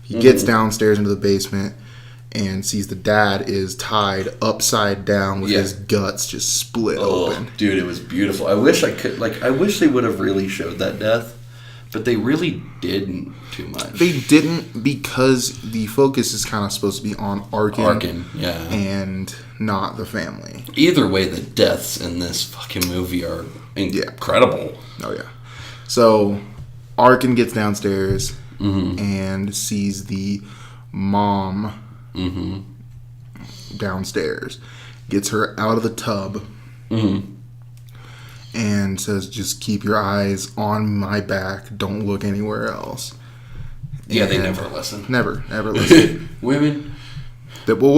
He gets downstairs into the basement and sees the dad is tied upside down with his guts just split open. Dude, it was beautiful. I wish they would have really showed that death, but they really didn't too much. They didn't, because the focus is kind of supposed to be on Arkin, and not the family. Either way, the deaths in this fucking movie are incredible. Oh yeah. So Arkin gets downstairs and sees the mom downstairs, gets her out of the tub, and says, just keep your eyes on my back, don't look anywhere else. Yeah, they never listen. Never, ever listen. Women. Whoa.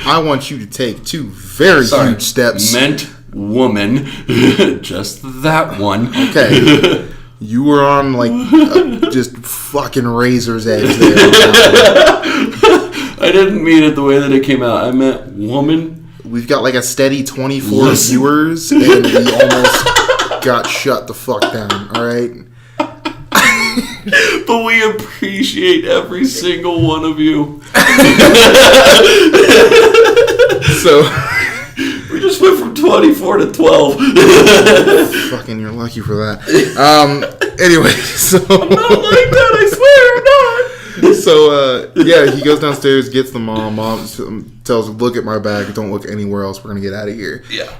I want you to take two very huge steps. Meant woman. Just that one. Okay. You were on, like, just fucking razor's edge there. I didn't mean it the way that it came out. I meant woman. We've got, like, a steady 24 viewers, and we almost got shut the fuck down, all right? But we appreciate every single one of you. So we just went from 24 to 12. Fucking, you're lucky for that. Anyway, so I'm not like that, I swear I'm not. So he goes downstairs, gets the mom. Mom tells him, look at my back, don't look anywhere else, we're gonna get out of here. Yeah.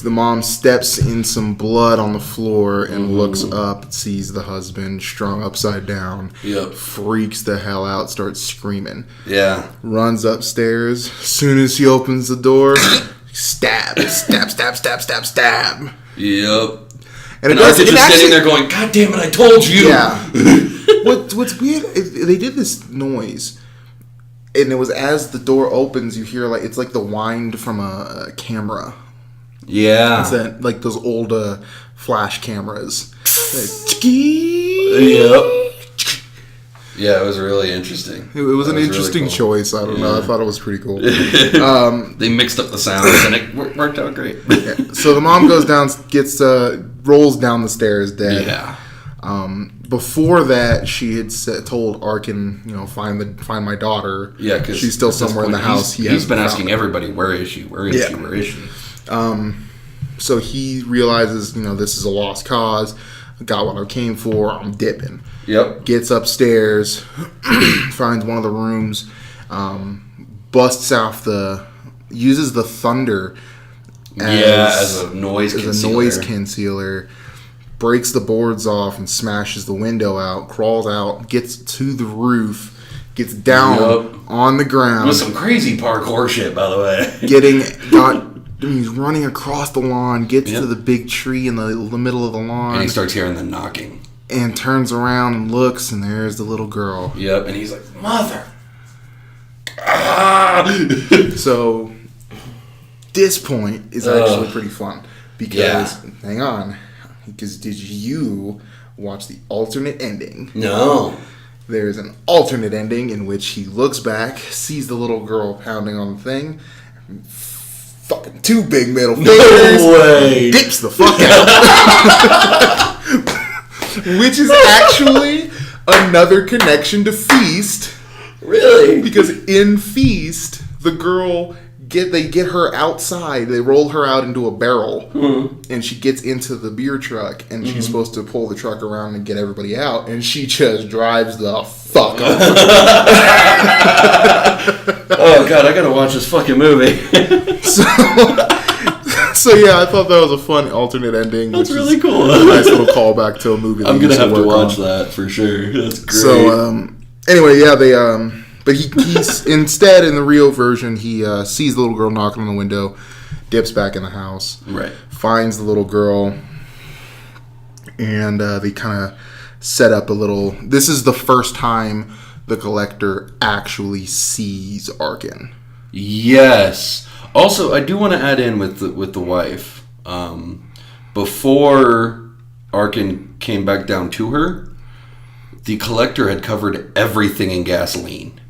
The mom steps in some blood on the floor and looks up, sees the husband strung upside down. Yep. Freaks the hell out, starts screaming. Yeah. Runs upstairs. As soon as he opens the door, stab. Yep. And Arkin's just sitting there going, God damn it, I told you. Yeah. What's weird, they did this noise, and it was as the door opens, you hear, like, it's like the wind from a camera. Yeah. It's that, like, those old flash cameras. Yep. Yeah, it was really interesting. It was an interesting really cool. choice. I don't know. I thought it was pretty cool. They mixed up the sounds and it worked out great. So the mom goes down, rolls down the stairs dead. Yeah. Before that, she had told Arkin, find my daughter. Yeah, because she's still somewhere in the house. He's been asking everybody, where is she? Where is she? Where is she? So he realizes, this is a lost cause. Got what I came for. I'm dipping. Yep. Gets upstairs, finds one of the rooms, busts off uses the thunder as a noise concealer, breaks the boards off and smashes the window out, crawls out, gets to the roof, gets down on the ground. With some crazy parkour shit, by the way. He's running across the lawn, gets to the big tree in the middle of the lawn. And he starts hearing the knocking. And turns around and looks, and there's the little girl. Yep, and he's like, Mother! So, this point is actually pretty fun. Because, hang on, because did you watch the alternate ending? No. There's an alternate ending in which he looks back, sees the little girl pounding on the thing, fucking 2 big middle fingers. No way. Dips the fuck out. Which is actually another connection to Feast. Really? Because in Feast, the girl they get her outside. They roll her out into a barrel, and she gets into the beer truck, and she's supposed to pull the truck around and get everybody out, and she just drives the fuck off. Oh god, I gotta watch this fucking movie. So yeah, I thought that was a fun alternate ending. That's really cool. A nice little callback to a movie. I'm gonna have to watch that for sure. That's great. So anyway, yeah, they but he's instead in the Rio version, he sees the little girl knocking on the window, dips back in the house, right, finds the little girl, and they kind of set up a little. This is the first time the collector actually sees Arkin. Yes. Also, I do want to add in with the wife. Before Arkin came back down to her, the collector had covered everything in gasoline.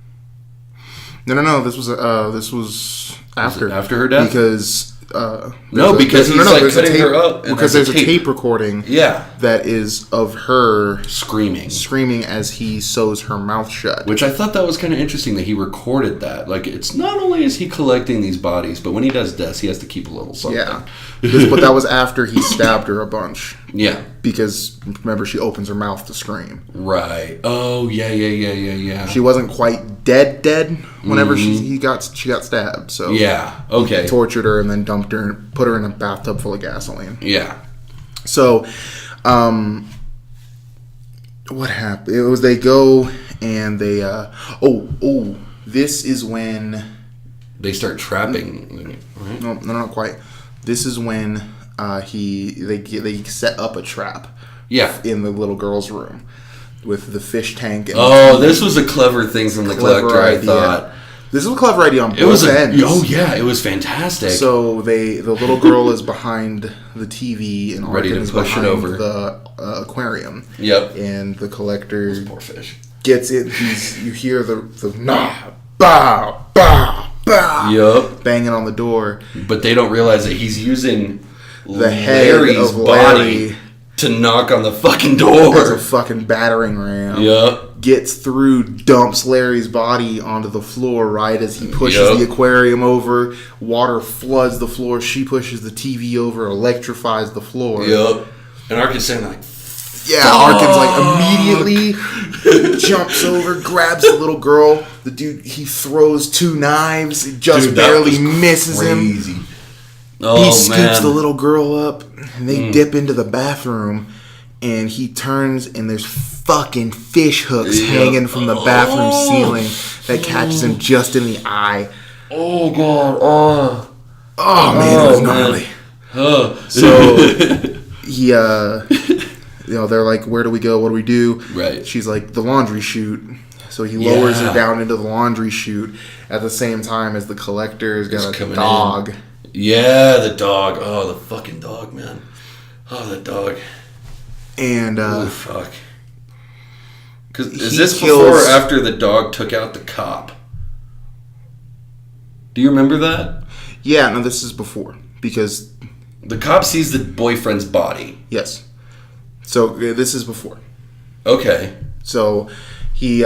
No. This was after her death. Because because he's like cutting her up. Because there's a tape recording. Yeah. That is of her screaming as he sews her mouth shut. Which I thought that was kind of interesting that he recorded that. Like, it's not only is he collecting these bodies, but when he does deaths, he has to keep a little something. Yeah. But that was after he stabbed her a bunch. Yeah. Because remember, she opens her mouth to scream. Right. Oh yeah. She wasn't quite dead whenever she got stabbed. So yeah. Okay. He tortured her and then dumped her and put her in a bathtub full of gasoline. Yeah. So, what happened? It was they go and they this is when they start trapping. Right? No, not quite. This is when they set up a trap. Yeah. In the little girl's room with the fish tank. And this was a clever thing from the collector. I thought this was a clever idea on both ends. Oh yeah, it was fantastic. So the little girl is behind the TV and ready to push it over the aquarium. Yep. And the collector, those poor fish, gets it. You hear the nah, bow, bow, bow. Yep. Banging on the door. But they don't realize that he's using the head Larry's of Larry body to knock on the fucking door. As a fucking battering ram. Yep. Gets through, dumps Larry's body onto the floor right as he pushes the aquarium over. Water floods the floor. She pushes the TV over, electrifies the floor. Yep. And Arkin's saying like, Arkin's like immediately jumps over, grabs the little girl. The dude, he throws 2 knives. It just barely misses him. Oh, he scoops the little girl up, and they dip into the bathroom, and he turns, and there's fucking fish hooks hanging from the bathroom ceiling that catches him just in the eye. Oh, God. Oh man, it was gnarly. So, he, they're like, where do we go? What do we do? Right. She's like, the laundry chute. So he lowers her down into the laundry chute at the same time as the collector's got a dog. Yeah, the dog. Oh, the fucking dog, man. Oh, the dog. And oh, fuck. Because is this before or after the dog took out the cop? Do you remember that? Yeah, no, this is before. Because... the cop sees the boyfriend's body. Yes. So, this is before. Okay. So, he...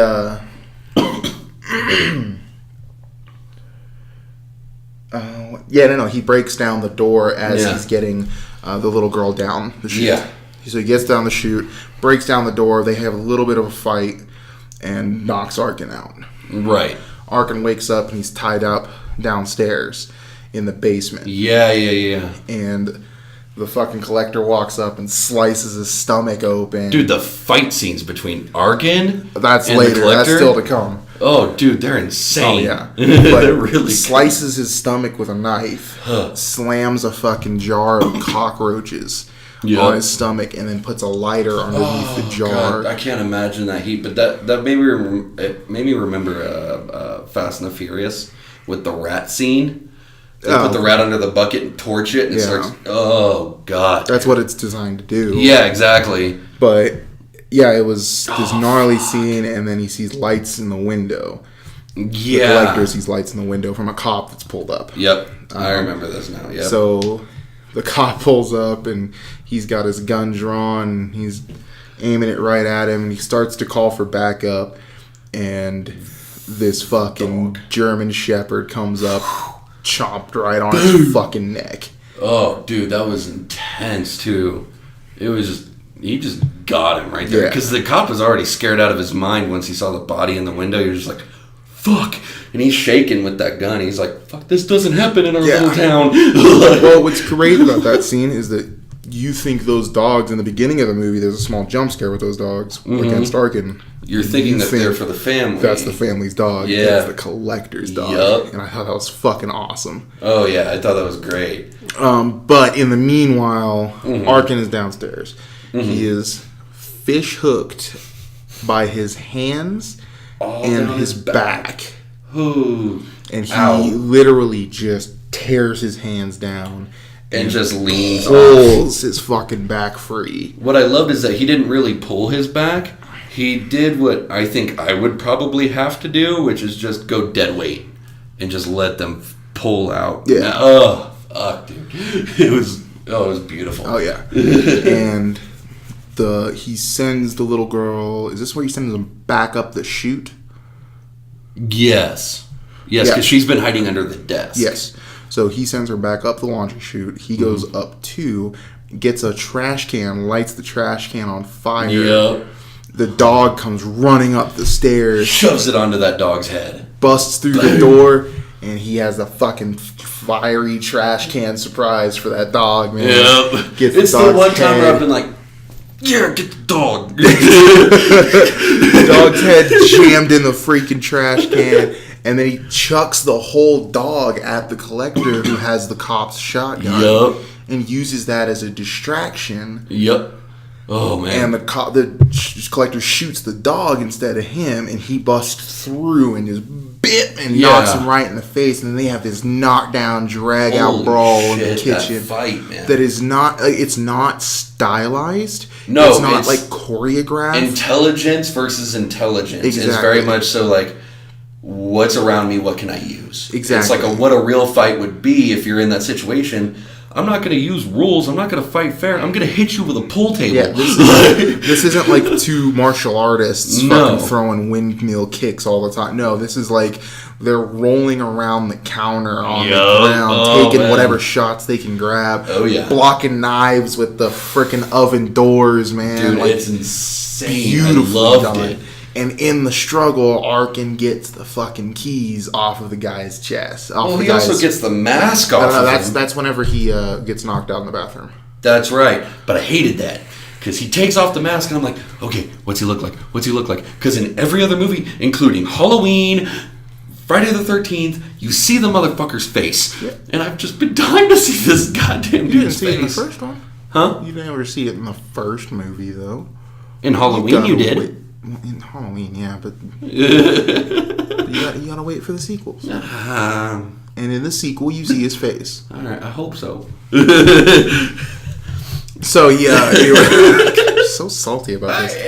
he breaks down the door as he's getting the little girl down the chute. Yeah. So he gets down the chute, breaks down the door, they have a little bit of a fight, and knocks Arkin out. Right. Arkin wakes up and he's tied up downstairs in the basement. Yeah. And the fucking collector walks up and slices his stomach open. Dude, the fight scenes between Arkin That's and later. the collector? That's still to come. Oh, dude, they're insane. Oh, yeah. But they're really slices his stomach with a knife, slams a fucking jar of cockroaches on his stomach, and then puts a lighter underneath the jar. God, I can't imagine that heat. But that made me remember Fast and the Furious with the rat scene. They put the rat under the bucket and torch it, and it starts... oh, God. That's what it's designed to do. Yeah, exactly. But... yeah, it was this gnarly scene, and then he sees lights in the window. Yeah. The collector sees lights in the window from a cop that's pulled up. Yep. I remember this now. Yep. So the cop pulls up, and he's got his gun drawn, and he's aiming it right at him, and he starts to call for backup, and this fucking German Shepherd comes up, chomped right on his fucking neck. Oh, dude, that was intense, too. It was just... he just got him right there. Because the cop was already scared out of his mind once he saw the body in the window. He was just like, fuck. And he's shaking with that gun. He's like, fuck, this doesn't happen in our little town. Well, what's great about that scene is that you think those dogs, in the beginning of the movie, there's a small jump scare with those dogs against Arkin. You're thinking that they're for the family. That's the family's dog. Yeah. That's the collector's dog. Yep. And I thought that was fucking awesome. Oh, yeah. I thought that was great. But in the meanwhile, Arkin is downstairs. He is fish hooked by his hands and his back. Ooh. And he literally just tears his hands down. And just leans pulls his fucking back free. What I loved is that he didn't really pull his back. He did what I think I would probably have to do, which is just go dead weight and just let them pull out. Yeah. Oh, fuck, dude. It was beautiful. Oh, yeah. And he sends the little girl... is this where he sends them back up the chute? Yes, because she's been hiding under the desk. Yes. So he sends her back up the laundry chute. He goes up too, gets a trash can, lights the trash can on fire. Yep. The dog comes running up the stairs. Shoves it onto that dog's head. Busts through the door, and he has a fucking fiery trash can surprise for that dog, man. Yep. It's the one time where I've been like, yeah, get the dog. The dog's head jammed in the freaking trash can. And then he chucks the whole dog at the collector who has the cop's shotgun. Yep. And uses that as a distraction. Yep. Oh, man. And the collector shoots the dog instead of him. And he busts through and just bit and knocks him right in the face. And then they have this knockdown, drag-out brawl in the kitchen. That fight, man. That is not... it's not stylized. No, it's not like choreographed. Intelligence versus intelligence. Exactly. It's very much so like... what's around me, what can I use? Exactly. It's like what a real fight would be if you're in that situation. I'm not going to use rules. I'm not going to fight fair. I'm going to hit you with a pool table. Yeah, this isn't like two martial artists fucking throwing windmill kicks all the time. No, this is like they're rolling around the counter on the ground, taking whatever shots they can grab. Oh, yeah. Blocking knives with the freaking oven doors, man. Dude, like, it's insane. Beautifully I loved done. it. And in the struggle, Arkin gets the fucking keys off of the guy's chest. He also gets the mask off of him. That's whenever he gets knocked out in the bathroom. That's right. But I hated that. Because he takes off the mask and I'm like, okay, what's he look like? What's he look like? Because in every other movie, including Halloween, Friday the 13th, you see the motherfucker's face. Yeah. And I've just been dying to see this goddamn dude's face. You didn't see it in the first one? Huh? You didn't ever see it in the first movie, though. In Halloween, you did. In Halloween, yeah, but you gotta wait for the sequels. And in the sequel, you see his face. All right, I hope so. So yeah, anyway. You're so salty about this. I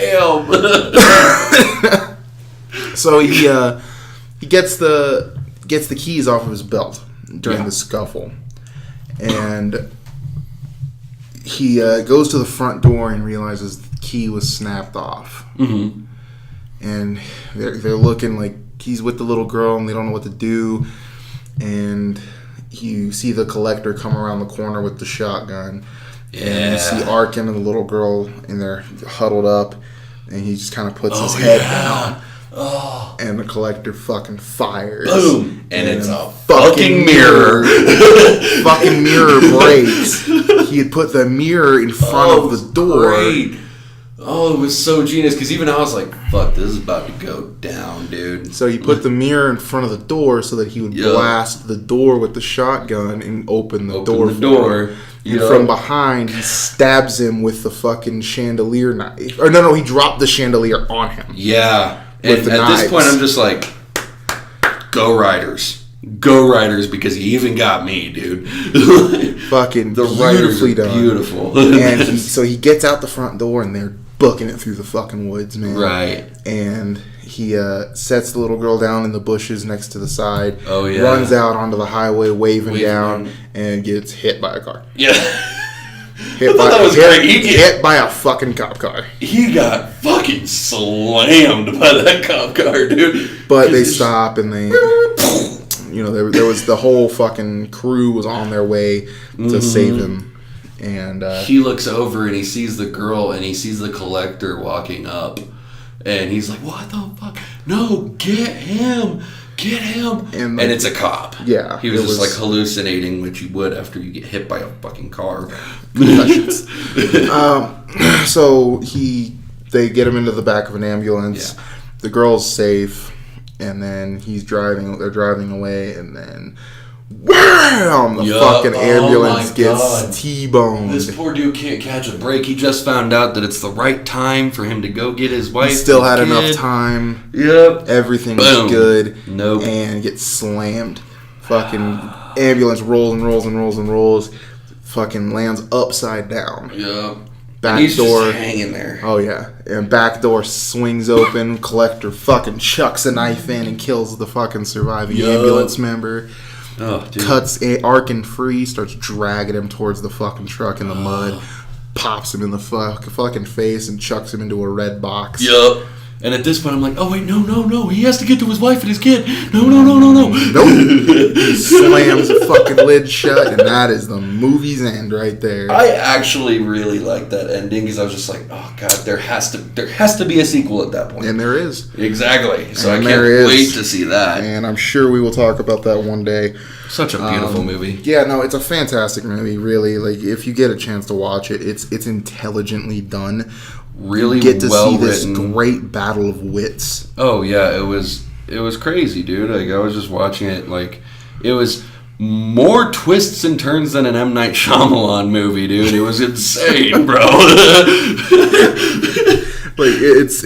am. So he gets the keys off of his belt during the scuffle, and he goes to the front door and realizes the key was snapped off. Mm-hmm. And they're looking like he's with the little girl and they don't know what to do. And you see the collector come around the corner with the shotgun. Yeah. And you see Arkin and the little girl and they're huddled up. And he just kind of puts his head down. Oh. And the collector fucking fires. Boom! And it's a fucking mirror. Fucking mirror breaks. He had put the mirror in front of the door. Great. Oh, it was so genius, because even I was like, fuck, this is about to go down, dude. So he put the mirror in front of the door so that he would blast the door with the shotgun and open the door. And from behind, he stabs him with the fucking chandelier knife. Or no, he dropped the chandelier on him. Yeah. And at this point, I'm just like, go Riders. Go Riders, because he even got me, dude. Fucking the beautifully done. Beautiful. And so he gets out the front door and they're booking it through the fucking woods, man. Right. And he sets the little girl down in the bushes next to the side. Oh, yeah. Runs out onto the highway waving down and gets hit by a car. Yeah. Hit by a fucking cop car. He got fucking slammed by that cop car, dude. But they stop and they... there was the whole fucking crew was on their way to save him. And he looks over and he sees the girl and he sees the collector walking up. And he's like, what the fuck? No, get him. Get him. And it's a cop. Yeah. He was just like hallucinating, which you would after you get hit by a fucking car. Concussions. So they get him into the back of an ambulance. Yeah. The girl's safe. And then they're driving away, and then wham! The fucking ambulance gets T-boned. This poor dude can't catch a break. He just found out that it's the right time for him to go get his wife. He still had enough time. Yep. Everything was good. Nope. And gets slammed. Fucking ambulance rolls and rolls and rolls and rolls. Fucking lands upside down. Yep. Back door just hanging there. Oh yeah, and back door swings open. Collector fucking chucks a knife in and kills the fucking surviving ambulance member. Oh, dude. Cuts Arkin free, starts dragging him towards the fucking truck in the mud, pops him in the fucking face and chucks him into a red box. Yup. And at this point, I'm like, oh, wait, no. He has to get to his wife and his kid. No. Nope. He slams the fucking lid shut, and that is the movie's end right there. I actually really liked that ending, because I was just like, oh, God, there has to be a sequel at that point. And there is. Exactly. So I can't wait to see that. And I'm sure we will talk about that one day. Such a beautiful movie. Yeah, no, it's a fantastic movie, really. Like, if you get a chance to watch it, it's intelligently done. Really get to well see this written. Great battle of wits. Oh yeah, it was crazy, dude. Like, I was just watching it, like, it was more twists and turns than an M. Night Shyamalan movie, dude. It was insane, bro. Like, it's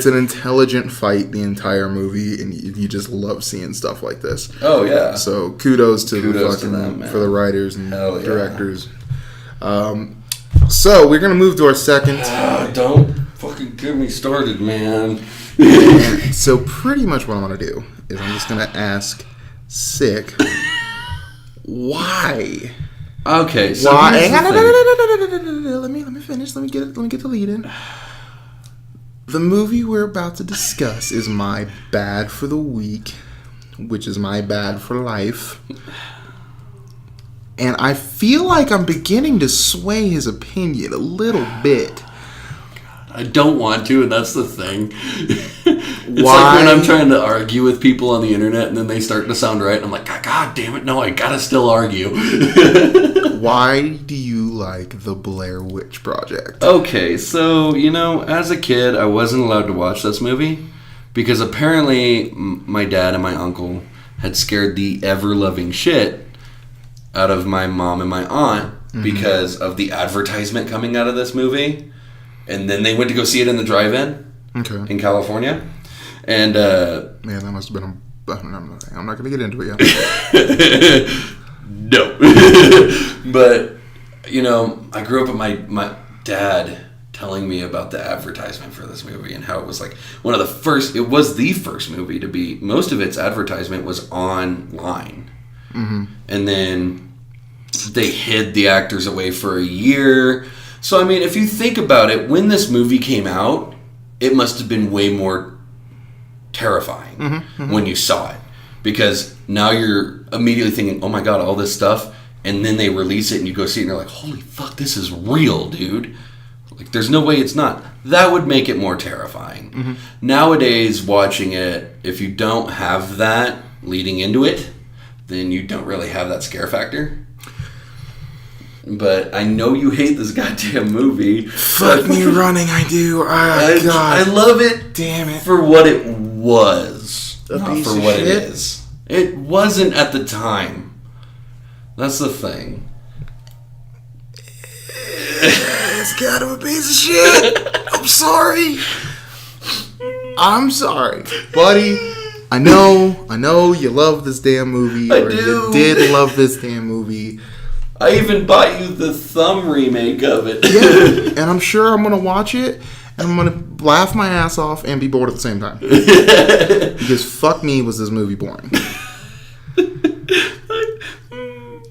an intelligent fight the entire movie, and you just love seeing stuff like this. Oh yeah. So kudos to them, for the writers and directors. Yeah. So we're gonna move to our second. Don't fucking get me started, man. So pretty much what I'm gonna do is I'm just gonna ask Sik why. Okay. So why? Let me finish. Let me get the lead in. The movie we're about to discuss is my bad for the week, which is my bad for life. And I feel like I'm beginning to sway his opinion a little bit. I don't want to, and that's the thing. It's like when I'm trying to argue with people on the internet, and then they start to sound right, and I'm like, God damn it, no, I gotta still argue. Why do you like the Blair Witch Project? Okay, so, as a kid, I wasn't allowed to watch this movie, because apparently my dad and my uncle had scared the ever-loving shit out of my mom and my aunt because of the advertisement coming out of this movie. And then they went to go see it in the drive-in in California. And man, that must have been I'm not going to get into it yet. No. But, I grew up with my dad telling me about the advertisement for this movie and how it was like one of the first. It was the first movie to be. Most of its advertisement was online, and then they hid the actors away for a year. So I mean, if you think about it, when this movie came out, it must have been way more terrifying when you saw it, because now you're immediately thinking, "Oh my god, all this stuff." And then they release it and you go see it and you're like, holy fuck, this is real, dude. Like, there's no way it's not. That would make it more terrifying. Nowadays, watching it, if you don't have that leading into it, then you don't really have that scare factor. But I know you hate this goddamn movie. Fuck me running, I do. God. I love it. Damn it. For what it was. Not for what shit. it is. It wasn't at the time. That's the thing. It's kind of a piece of shit. I'm sorry. Buddy. I know you love this damn movie. I do. You did love this damn movie. I even bought you the Thumb remake of it. Yeah, and I'm sure I'm going to watch it, and I'm going to laugh my ass off and be bored at the same time. Because fuck me, was this movie boring.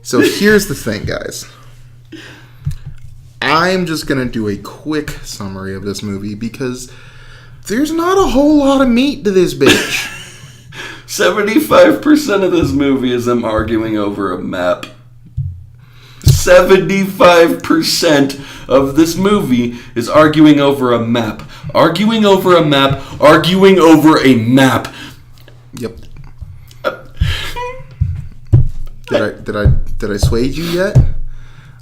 So here's the thing, guys. I'm just going to do a quick summary of this movie because there's not a whole lot of meat to this bitch. 75% of this movie is them arguing over a map. 75% of this movie is arguing over a map. Arguing over a map. Arguing over a map. Yep. Did I sway you yet?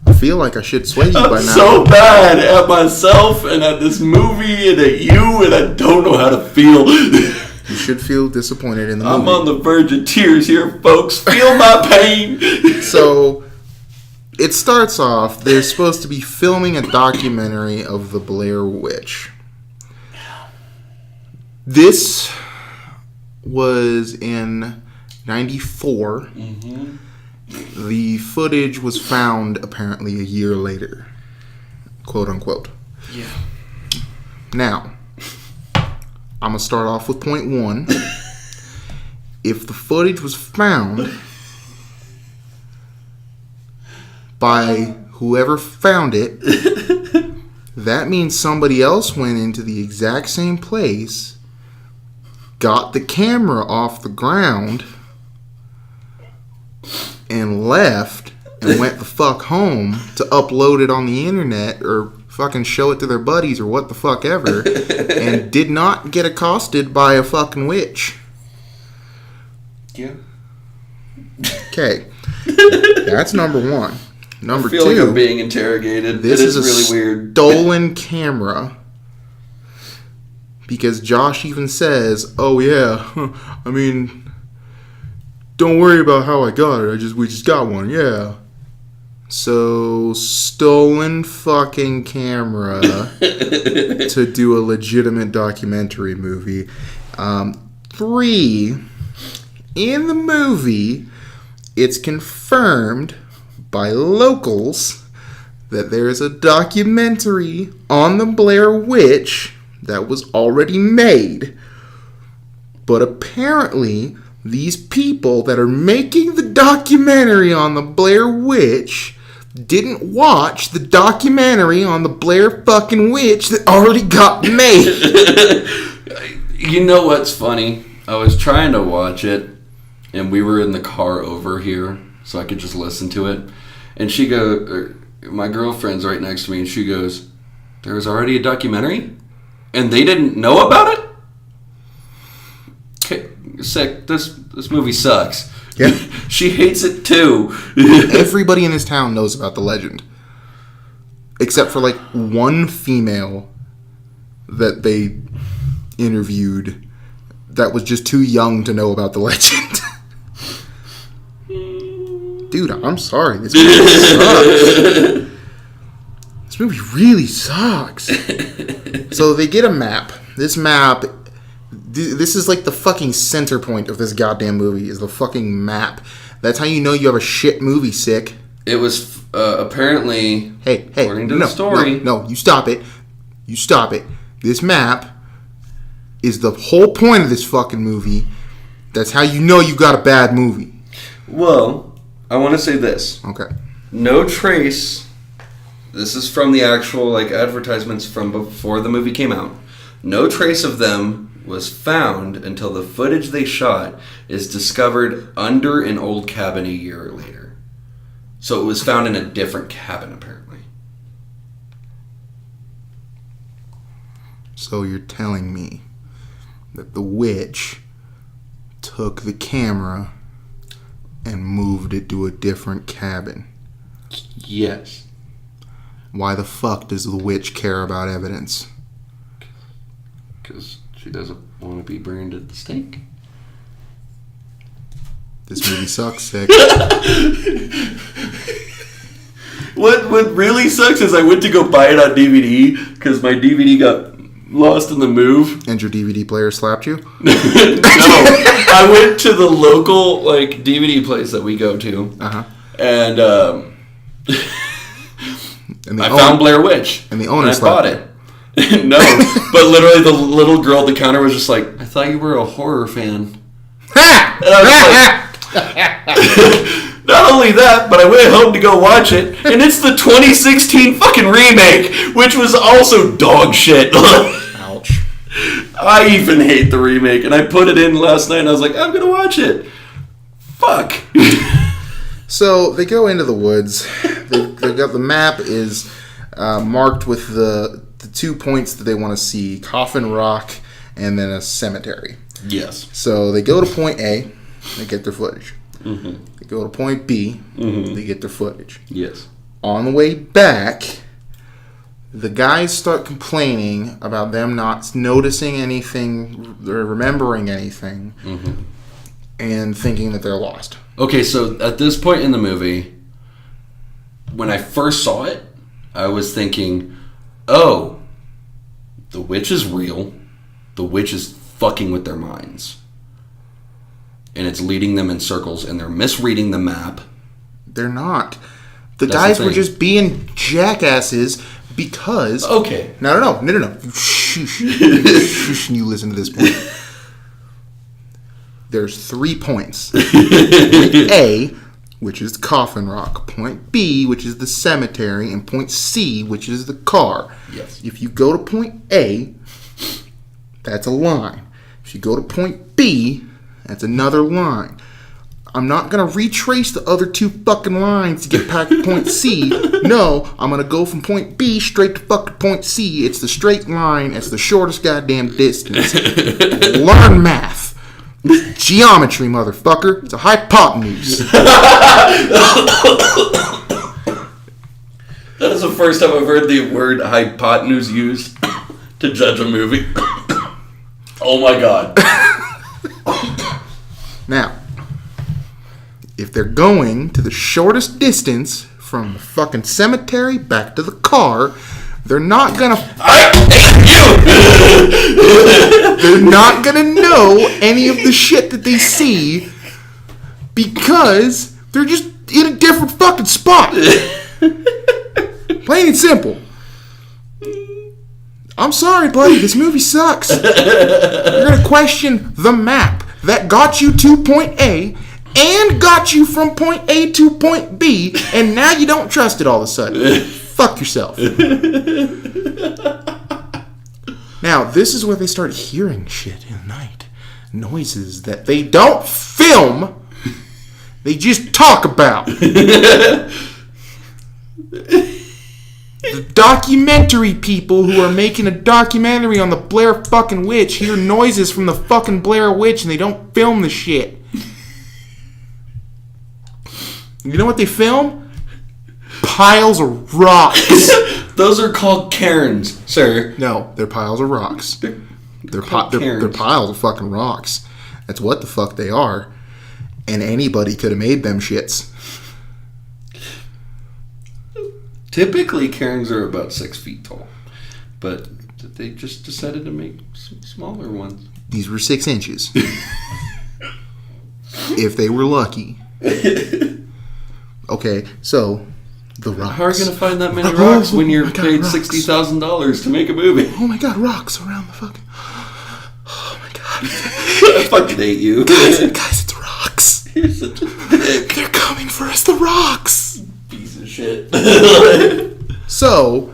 I feel like I should sway you by now. I'm so bad at myself and at this movie and at you, and I don't know how to feel. You should feel disappointed in the movie. I'm on the verge of tears here, folks. Feel my pain. So, it starts off, they're supposed to be filming a documentary of the Blair Witch. This was in 94. The footage was found apparently a year later, quote unquote. Yeah. Now, I'm gonna start off with point one. If the footage was found by whoever found it, that means somebody else went into the exact same place, got the camera off the ground, and left and went the fuck home to upload it on the internet or fucking show it to their buddies or what the fuck ever, and did not get accosted by a fucking witch. Yeah. Okay. That's number one. Number two. I feel like I'm being interrogated. This is really a weird. Stolen camera. Because Josh even says, "Oh yeah, I mean, don't worry about how I got it. We just got one, yeah." So, stolen fucking camera to do a legitimate documentary movie. 3, in the movie, it's confirmed by locals that there is a documentary on the Blair Witch that was already made. But apparently, these people that are making the documentary on the Blair Witch didn't watch the documentary on the Blair fucking Witch that already got made. You know what's funny? I was trying to watch it, and we were in the car over here, so I could just listen to it. And my girlfriend's right next to me, and she goes, "There was already a documentary? And they didn't know about it? Okay, Sik, this movie sucks." Yeah. She hates it too. Everybody in this town knows about the legend. Except for like one female that they interviewed that was just too young to know about the legend. Dude, I'm sorry. This movie sucks. This movie really sucks. So they get a map. This map, this is like the fucking center point of this goddamn movie, is the fucking map. That's how you know you have a shit movie, Sik. It was apparently, Hey, according to the story. No, you stop it. You stop it. This map is the whole point of this fucking movie. That's how you know you got a bad movie. Well, I want to say this. Okay. No trace. This is from the actual like advertisements from before the movie came out. No trace of them was found until the footage they shot is discovered under an old cabin a year later. So it was found in a different cabin, apparently. So you're telling me that the witch took the camera and moved it to a different cabin? Yes. Why the fuck does the witch care about evidence? Because she doesn't want to be burned at the stake. This movie sucks, Sick. What really sucks is I went to go buy it on DVD because my DVD got lost in the move. And your DVD player slapped you? No. I went to the local like DVD place that we go to. Uh-huh. And And I found Blair Witch. And the owner and I bought it. No, but literally the little girl at the counter was just like, I thought you were a horror fan. And I was like, not only that, but I went home to go watch it, and it's the 2016 fucking remake, which was also dog shit. Ouch. I even hate the remake, and I put it in last night, and I was like, I'm gonna watch it. Fuck. So they go into the woods. They got the map is marked with the 2 points that they want to see: Coffin Rock and then a cemetery. Yes. So they go to point A, they get their footage. Mm-hmm. They go to point B, they get their footage. Yes. On the way back, the guys start complaining about them not noticing anything or remembering anything, and thinking that they're lost. Okay, so at this point in the movie, when I first saw it, I was thinking, oh, the witch is real. The witch is fucking with their minds. And it's leading them in circles, and they're misreading the map. They're not. The guys were just being jackasses because... Okay. No. Shh. You listen to this point. There's 3 points. Point A, which is Coffin Rock. Point B, which is the cemetery. And point C, which is the car. Yes. If you go to point A, that's a line. If you go to point B, that's another line. I'm not going to retrace the other 2 fucking lines to get back to point C. No, I'm going to go from point B straight to fucking point C. It's the straight line. It's the shortest goddamn distance. Learn math. Geometry, motherfucker. It's a hypotenuse. That is the first time I've heard the word hypotenuse used to judge a movie. Oh my god. Now, if they're going to the shortest distance from the fucking cemetery back to the car, they're not gonna... They're not gonna know any of the shit that they see because they're just in a different fucking spot. Plain and simple. I'm sorry, buddy. This movie sucks. You're gonna question the map that got you to point A and got you from point A to point B, and now you don't trust it all of a sudden. Fuck yourself. Now, this is where they start hearing shit in the night. Noises that they don't film, they just talk about. The documentary people who are making a documentary on the Blair fucking Witch hear noises from the fucking Blair Witch and they don't film the shit. You know what they film? Piles of rocks. Those are called cairns, sir. No, they're piles of rocks. They're piles of fucking rocks. That's what the fuck they are. And anybody could have made them shits. Typically, cairns are about 6 feet tall. But they just decided to make some smaller ones. These were 6 inches. If they were lucky. Okay, so The rocks. How are you going to find that many rocks when you're paid $60,000 to make a movie? Oh my god, rocks around the fucking... Oh my god. I fucking hate you. Guys, it's rocks. You're such a dick. They're coming for us, the rocks. Piece of shit. So,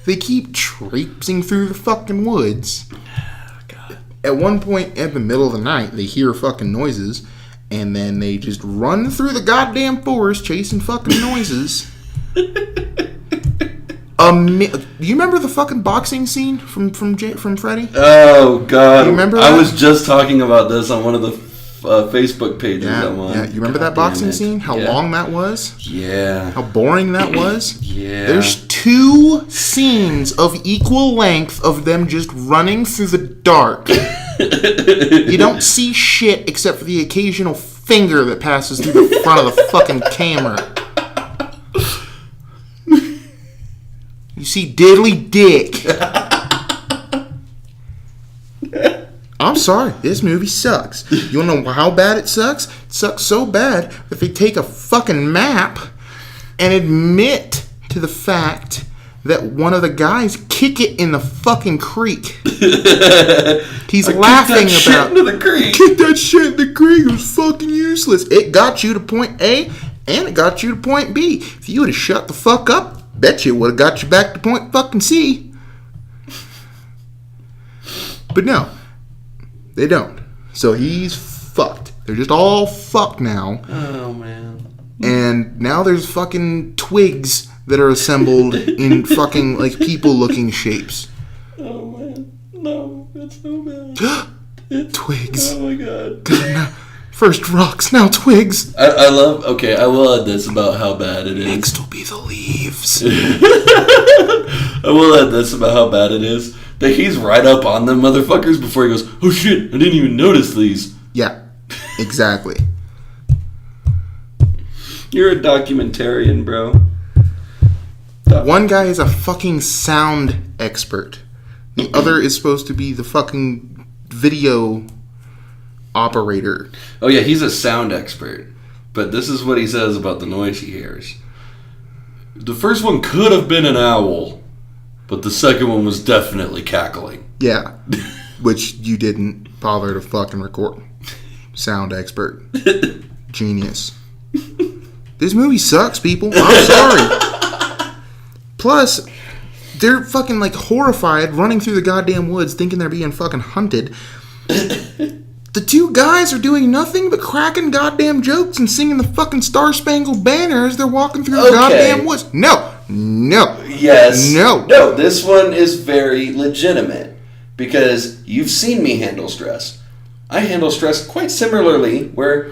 they keep traipsing through the fucking woods. Oh, God. At one point, at the middle of the night, they hear fucking noises, and then they just run through the goddamn forest chasing fucking noises. Do you remember the fucking boxing scene from Freddy? Oh, God. You remember that? I was just talking about this on one of the Facebook pages I'm on. Yeah, you remember that boxing scene? How long that was? Yeah. How boring that was? Yeah. There's 2 scenes of equal length of them just running through the dark. You don't see shit except for the occasional finger that passes through the front of the fucking camera. You see diddly dick. I'm sorry, this movie sucks. You wanna know how bad it sucks? It sucks so bad that they take a fucking map and admit to the fact that one of the guys kick it in the fucking creek. He's laughing about into the creek. Kick that shit in the creek. It was fucking useless. It got you to point A and it got you to point B. If you would have shut the fuck up, bet you it would have got you back to point fucking C. But no, they don't. So he's fucked. They're just all fucked now. Oh, man. And now there's fucking twigs that are assembled in fucking, like, people-looking shapes. Oh, man. No, that's so bad. Twigs. Oh, my God. First rocks, now twigs. I will add this about how bad it is. Next will be the leaves. I will add this about how bad it is. That he's right up on them motherfuckers before he goes, oh shit, I didn't even notice these. Yeah, exactly. You're a documentarian, bro. One guy is a fucking sound expert. The other is supposed to be the fucking video operator. Oh yeah, he's a sound expert. But this is what he says about the noise he hears. The first one could have been an owl, but the second one was definitely cackling. Yeah, which you didn't bother to fucking record. Sound expert. Genius. This movie sucks, people. I'm sorry. Plus, they're fucking like horrified running through the goddamn woods thinking they're being fucking hunted. The 2 guys are doing nothing but cracking goddamn jokes and singing the fucking Star Spangled Banner as they're walking through the goddamn woods. No. Yes. No, this one is very legitimate because you've seen me handle stress. I handle stress quite similarly where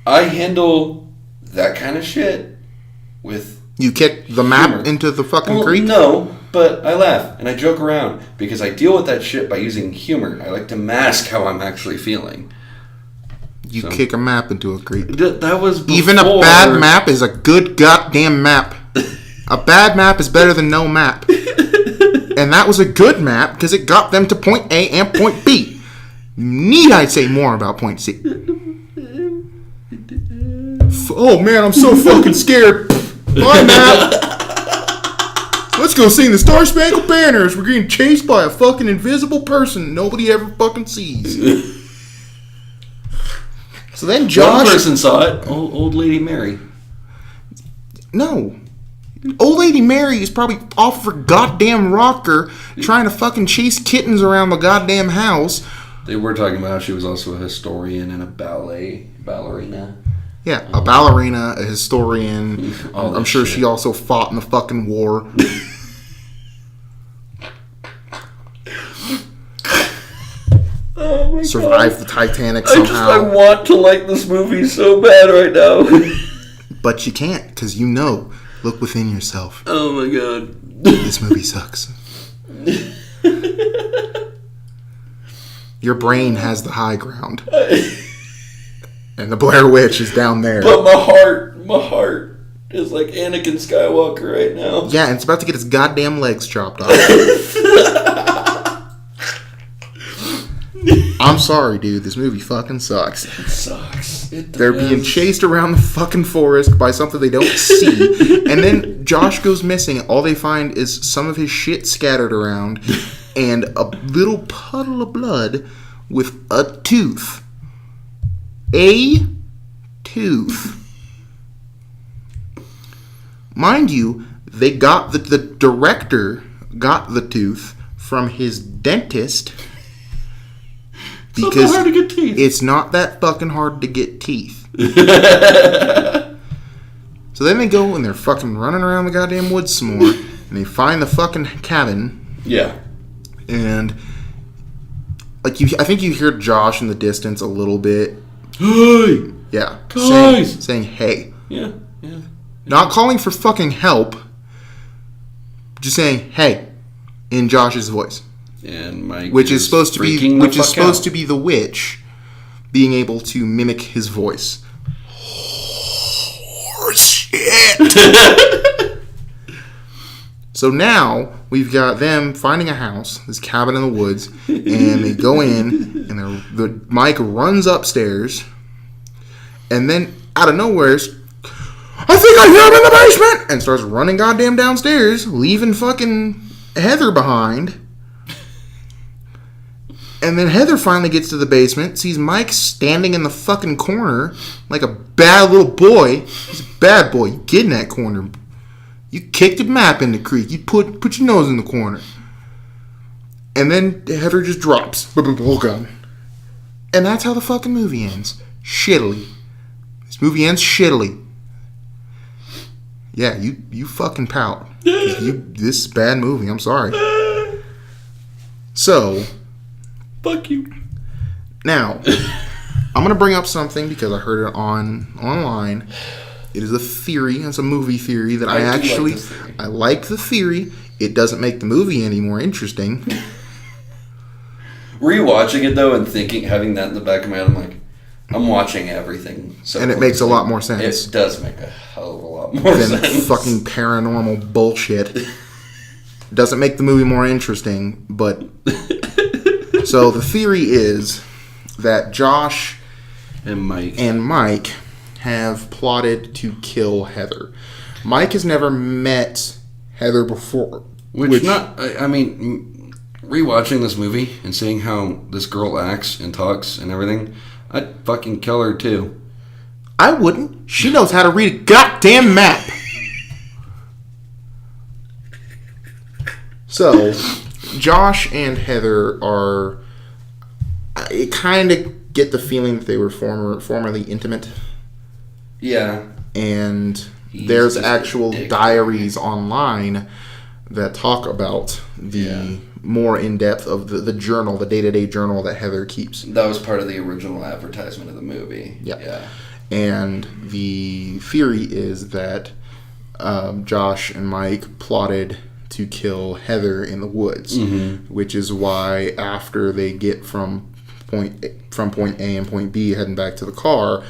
I handle that kind of shit with You kick the map humor. into the fucking creek? No, but I laugh and I joke around because I deal with that shit by using humor. I like to mask how I'm actually feeling. You kick a map into a creek. That was before. Even a bad map is a good goddamn map. A bad map is better than no map. And that was a good map because it got them to point A and point B. Need I say more about point C? Oh man, I'm so fucking scared. Bye, map. Let's go sing the Star Spangled Banners. We're getting chased by a fucking invisible person nobody ever fucking sees. So then Josh... One person saw it. Old Lady Mary. No. Old Lady Mary is probably off of her goddamn rocker trying to fucking chase kittens around the goddamn house. They were talking about how she was also a historian and a ballerina. Yeah, a ballerina, a historian. I'm sure shit. she also fought in the fucking war. Oh my Survived the Titanic somehow. I want to like this movie so bad right now. But you can't, because you know. Look within yourself. Oh my god. This movie sucks. Your brain has the high ground. And the Blair Witch is down there. But my heart is like Anakin Skywalker right now. Yeah, and it's about to get its goddamn legs chopped off. I'm sorry, dude. This movie fucking sucks. It sucks. It does. They're being chased around the fucking forest by something they don't see. And then Josh goes missing. All they find is some of his shit scattered around and a little puddle of blood with a tooth. A tooth. Mind you, they got the director got the tooth from his dentist because hard to get teeth. It's not that fucking hard to get teeth. So then they go and they're fucking running around the goddamn woods some more, and they find the fucking cabin. Yeah. And like I think you hear Josh in the distance a little bit. Hey, yeah, guys, saying hey. Yeah. Not calling for fucking help. Just saying hey in Josh's voice. And Mike, which is supposed to be the witch being able to mimic his voice. Oh shit! So now we've got them finding a house, this cabin in the woods, and they go in, and Mike runs upstairs, and then out of nowhere, I think I hear him in the basement, and starts running goddamn downstairs, leaving fucking Heather behind. And then Heather finally gets to the basement, sees Mike standing in the fucking corner like a bad little boy. He's a bad boy. You get in that corner. You kicked a map in the creek. You put your nose in the corner. And then Heather just drops. Oh, God. And that's how the fucking movie ends. Shittily. This movie ends shittily. Yeah, you fucking pout. This is a bad movie. I'm sorry. So... Fuck you. Now, I'm going to bring up something because I heard it online. It is a theory. It's a movie theory that I like the theory. It doesn't make the movie any more interesting. Rewatching it, though, and having that in the back of my head, I'm like, I'm watching everything. So and it makes a lot more sense. It does make a hell of a lot more sense. Than fucking paranormal bullshit. Doesn't make the movie more interesting, but... So the theory is that Josh and Mike have plotted to kill Heather. Mike has never met Heather before. Rewatching this movie and seeing how this girl acts and talks and everything, I'd fucking kill her too. I wouldn't. She knows how to read a goddamn map. So... Josh and Heather are... I kind of get the feeling that they were formerly intimate. Yeah. And there's actual diaries online that talk about the more in-depth of the journal, the day-to-day journal that Heather keeps. That was part of the original advertisement of the movie. Yeah. And the theory is that Josh and Mike plotted... to kill Heather in the woods, which is why after they get from point A and point B heading back to the car,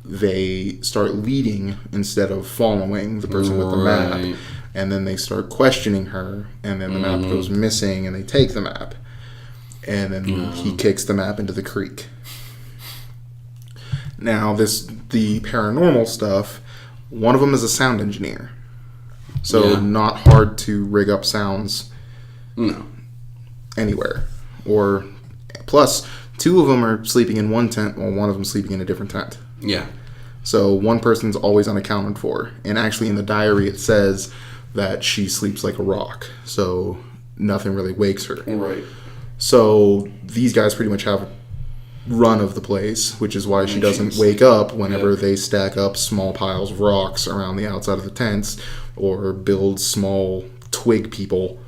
they start leading instead of following the person with the map, and then they start questioning her, and then the map goes missing, and they take the map, and then he kicks the map into the creek. Now, the paranormal stuff, one of them is a sound engineer. So not hard to rig up sounds anywhere. Or plus, two of them are sleeping in one tent while one of them sleeping in a different tent. Yeah. So one person's always unaccounted for. And actually in the diary it says that she sleeps like a rock. So nothing really wakes her. Right. So these guys pretty much have run of the place, which is why she doesn't wake up whenever they stack up small piles of rocks around the outside of the tents or build small twig people.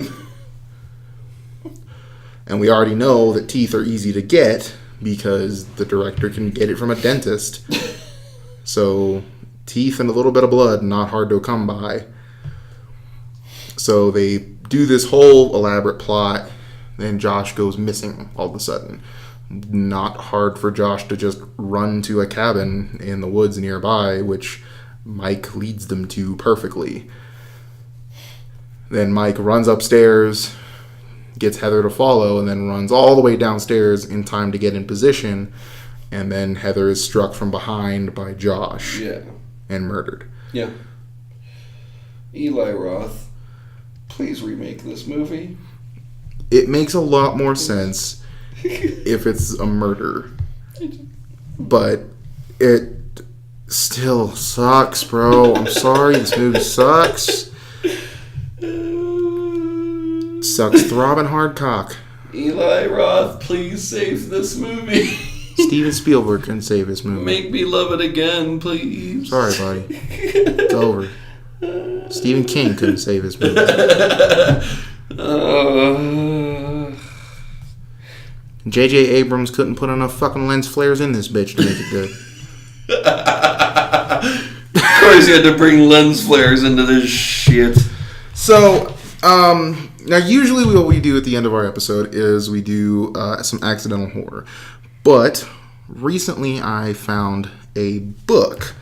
And we already know that teeth are easy to get because the director can get it from a dentist. So teeth and a little bit of blood, not hard to come by. So they do this whole elaborate plot, then Josh goes missing all of a sudden. Not hard for Josh to just run to a cabin in the woods nearby, which Mike leads them to perfectly. Then Mike runs upstairs, gets Heather to follow, and then runs all the way downstairs in time to get in position. And then Heather is struck from behind by Josh. Yeah. And murdered. Yeah. Eli Roth, please remake this movie. It makes a lot more sense if it's a murder. But it still sucks, bro. I'm sorry, this movie sucks. Sucks throbbing hard cock. Eli Roth, please save this movie. Steven Spielberg can save this movie. Make me love it again, please. Sorry, buddy. It's over. Stephen King couldn't save this movie. J.J. Abrams couldn't put enough fucking lens flares in this bitch to make it good. Of course you had to bring lens flares into this shit. So, now usually what we do at the end of our episode is we do some accidental horror. But recently I found a book.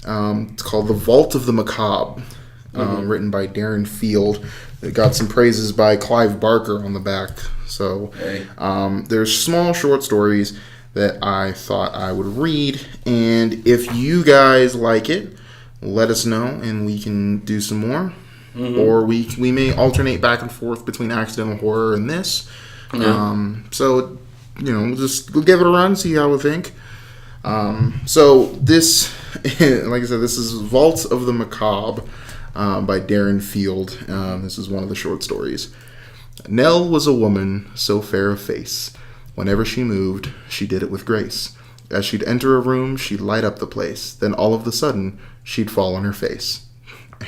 It's called The Vault of the Macabre, written by Darren Field. It got some praises by Clive Barker on the back. So there's small short stories that I thought I would read. And if you guys like it, let us know and we can do some more. Or we may alternate back and forth between accidental horror and this. So, we'll give it a run, see how we think. So this, like I said, this is Vault of the Macabre by Darren Field. This is one of the short stories. Nell was a woman so fair of face. Whenever she moved, she did it with grace. As she'd enter a room, she'd light up the place. Then all of a sudden, she'd fall on her face.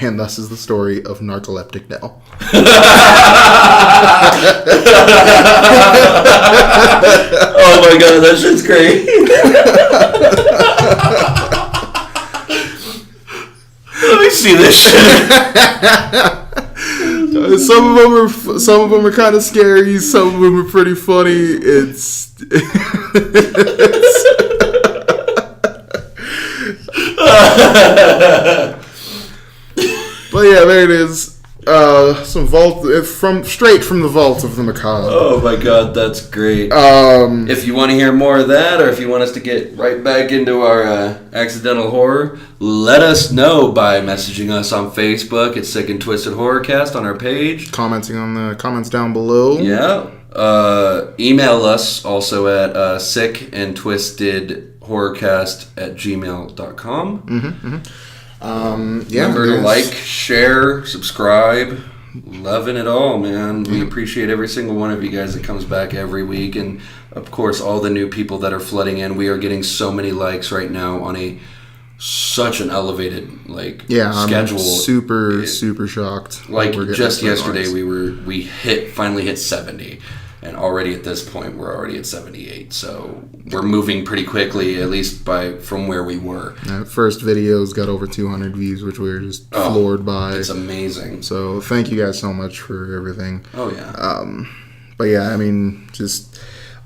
And thus is the story of narcoleptic Nell. Oh my god, that shit's great. Let me see this shit. Some of them are kind of scary. Some of them are pretty funny. But yeah, there it is. Some vault straight from the Vault of the Macabre. Oh my god, that's great. If you want to hear more of that, or if you want us to get right back into our accidental horror, let us know by messaging us on Facebook at Sik&TwistedHorrorcast on our page. Commenting on the comments down below. Yeah. Email us also at Sik&TwistedHorrorcast@gmail.com. Remember to like, share, subscribe. Loving it all, man. We appreciate every single one of you guys that comes back every week, and of course all the new people that are flooding in. We are getting so many likes right now on such an elevated schedule. I'm super shocked. Like just yesterday we finally hit 70. And already at this point, we're already at 78. So we're moving pretty quickly, at least from where we were. First video's got over 200 views, which we're just floored by. It's amazing. So thank you guys so much for everything. Oh, yeah. But yeah, I mean, just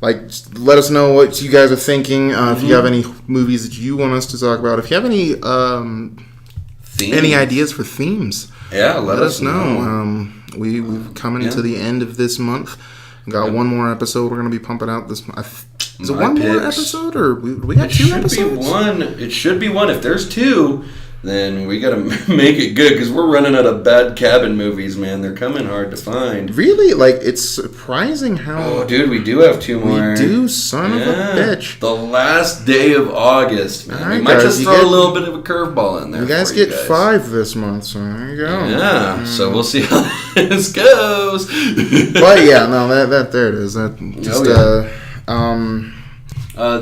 let us know what you guys are thinking. If you have any movies that you want us to talk about. If you have any ideas for themes, let us know. We've come into the end of this month. Got one more episode we're going to be pumping out this month. Is it one more episode, or we got two episodes? It should be one. If there's two, then we got to make it good, because we're running out of bad cabin movies, man. They're coming hard to find. Really? It's surprising how... Oh, dude, we do have two more. We do, son of a bitch. The last day of August, man. Right, we might just throw a little bit of a curveball in there. You guys get 5 this month, so there you go. Yeah, so we'll see how this goes. But yeah, no, there it is.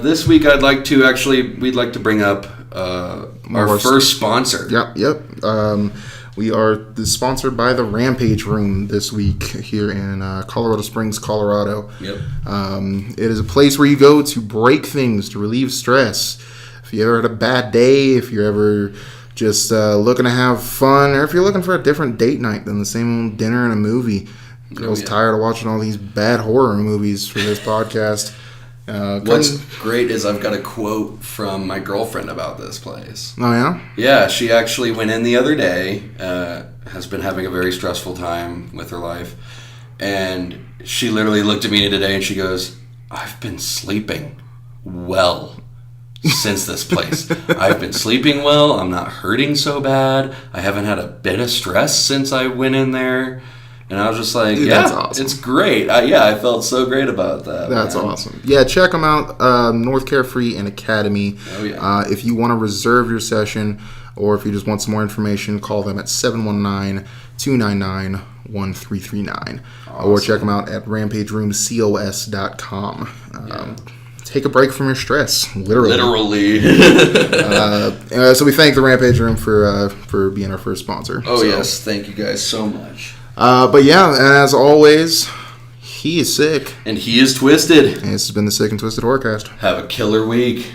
This week we'd like to bring up our first sponsor. Yep. We are sponsored by the Rampage Room this week here in Colorado Springs, Colorado. Yep. It is a place where you go to break things, to relieve stress. If you ever had a bad day, if you're ever just looking to have fun, or if you're looking for a different date night than the same old dinner and a movie. Girl's tired of watching all these bad horror movies for this podcast. What's great is I've got a quote from my girlfriend about this place. Oh, yeah? Yeah, she actually went in the other day, has been having a very stressful time with her life, And she literally looked at me today and she goes, I've been sleeping well since this place. I've been sleeping well. I'm not hurting so bad. I haven't had a bit of stress since I went in there. And I was just like, dude, yeah, that's awesome. It's great. I felt so great about that. That's awesome. Yeah, check them out. North Carefree and Academy. Oh, yeah. If you want to reserve your session or if you just want some more information, call them at 719-299-1339. Awesome. Or check them out at rampageroomcos.com. Take a break from your stress, literally. So we thank the Rampage Room for being our first sponsor. Oh, yes. Thank you guys so much. But yeah, as always, he is Sik. And he is Twisted. And this has been the Sik and Twisted Horrorcast. Have a killer week.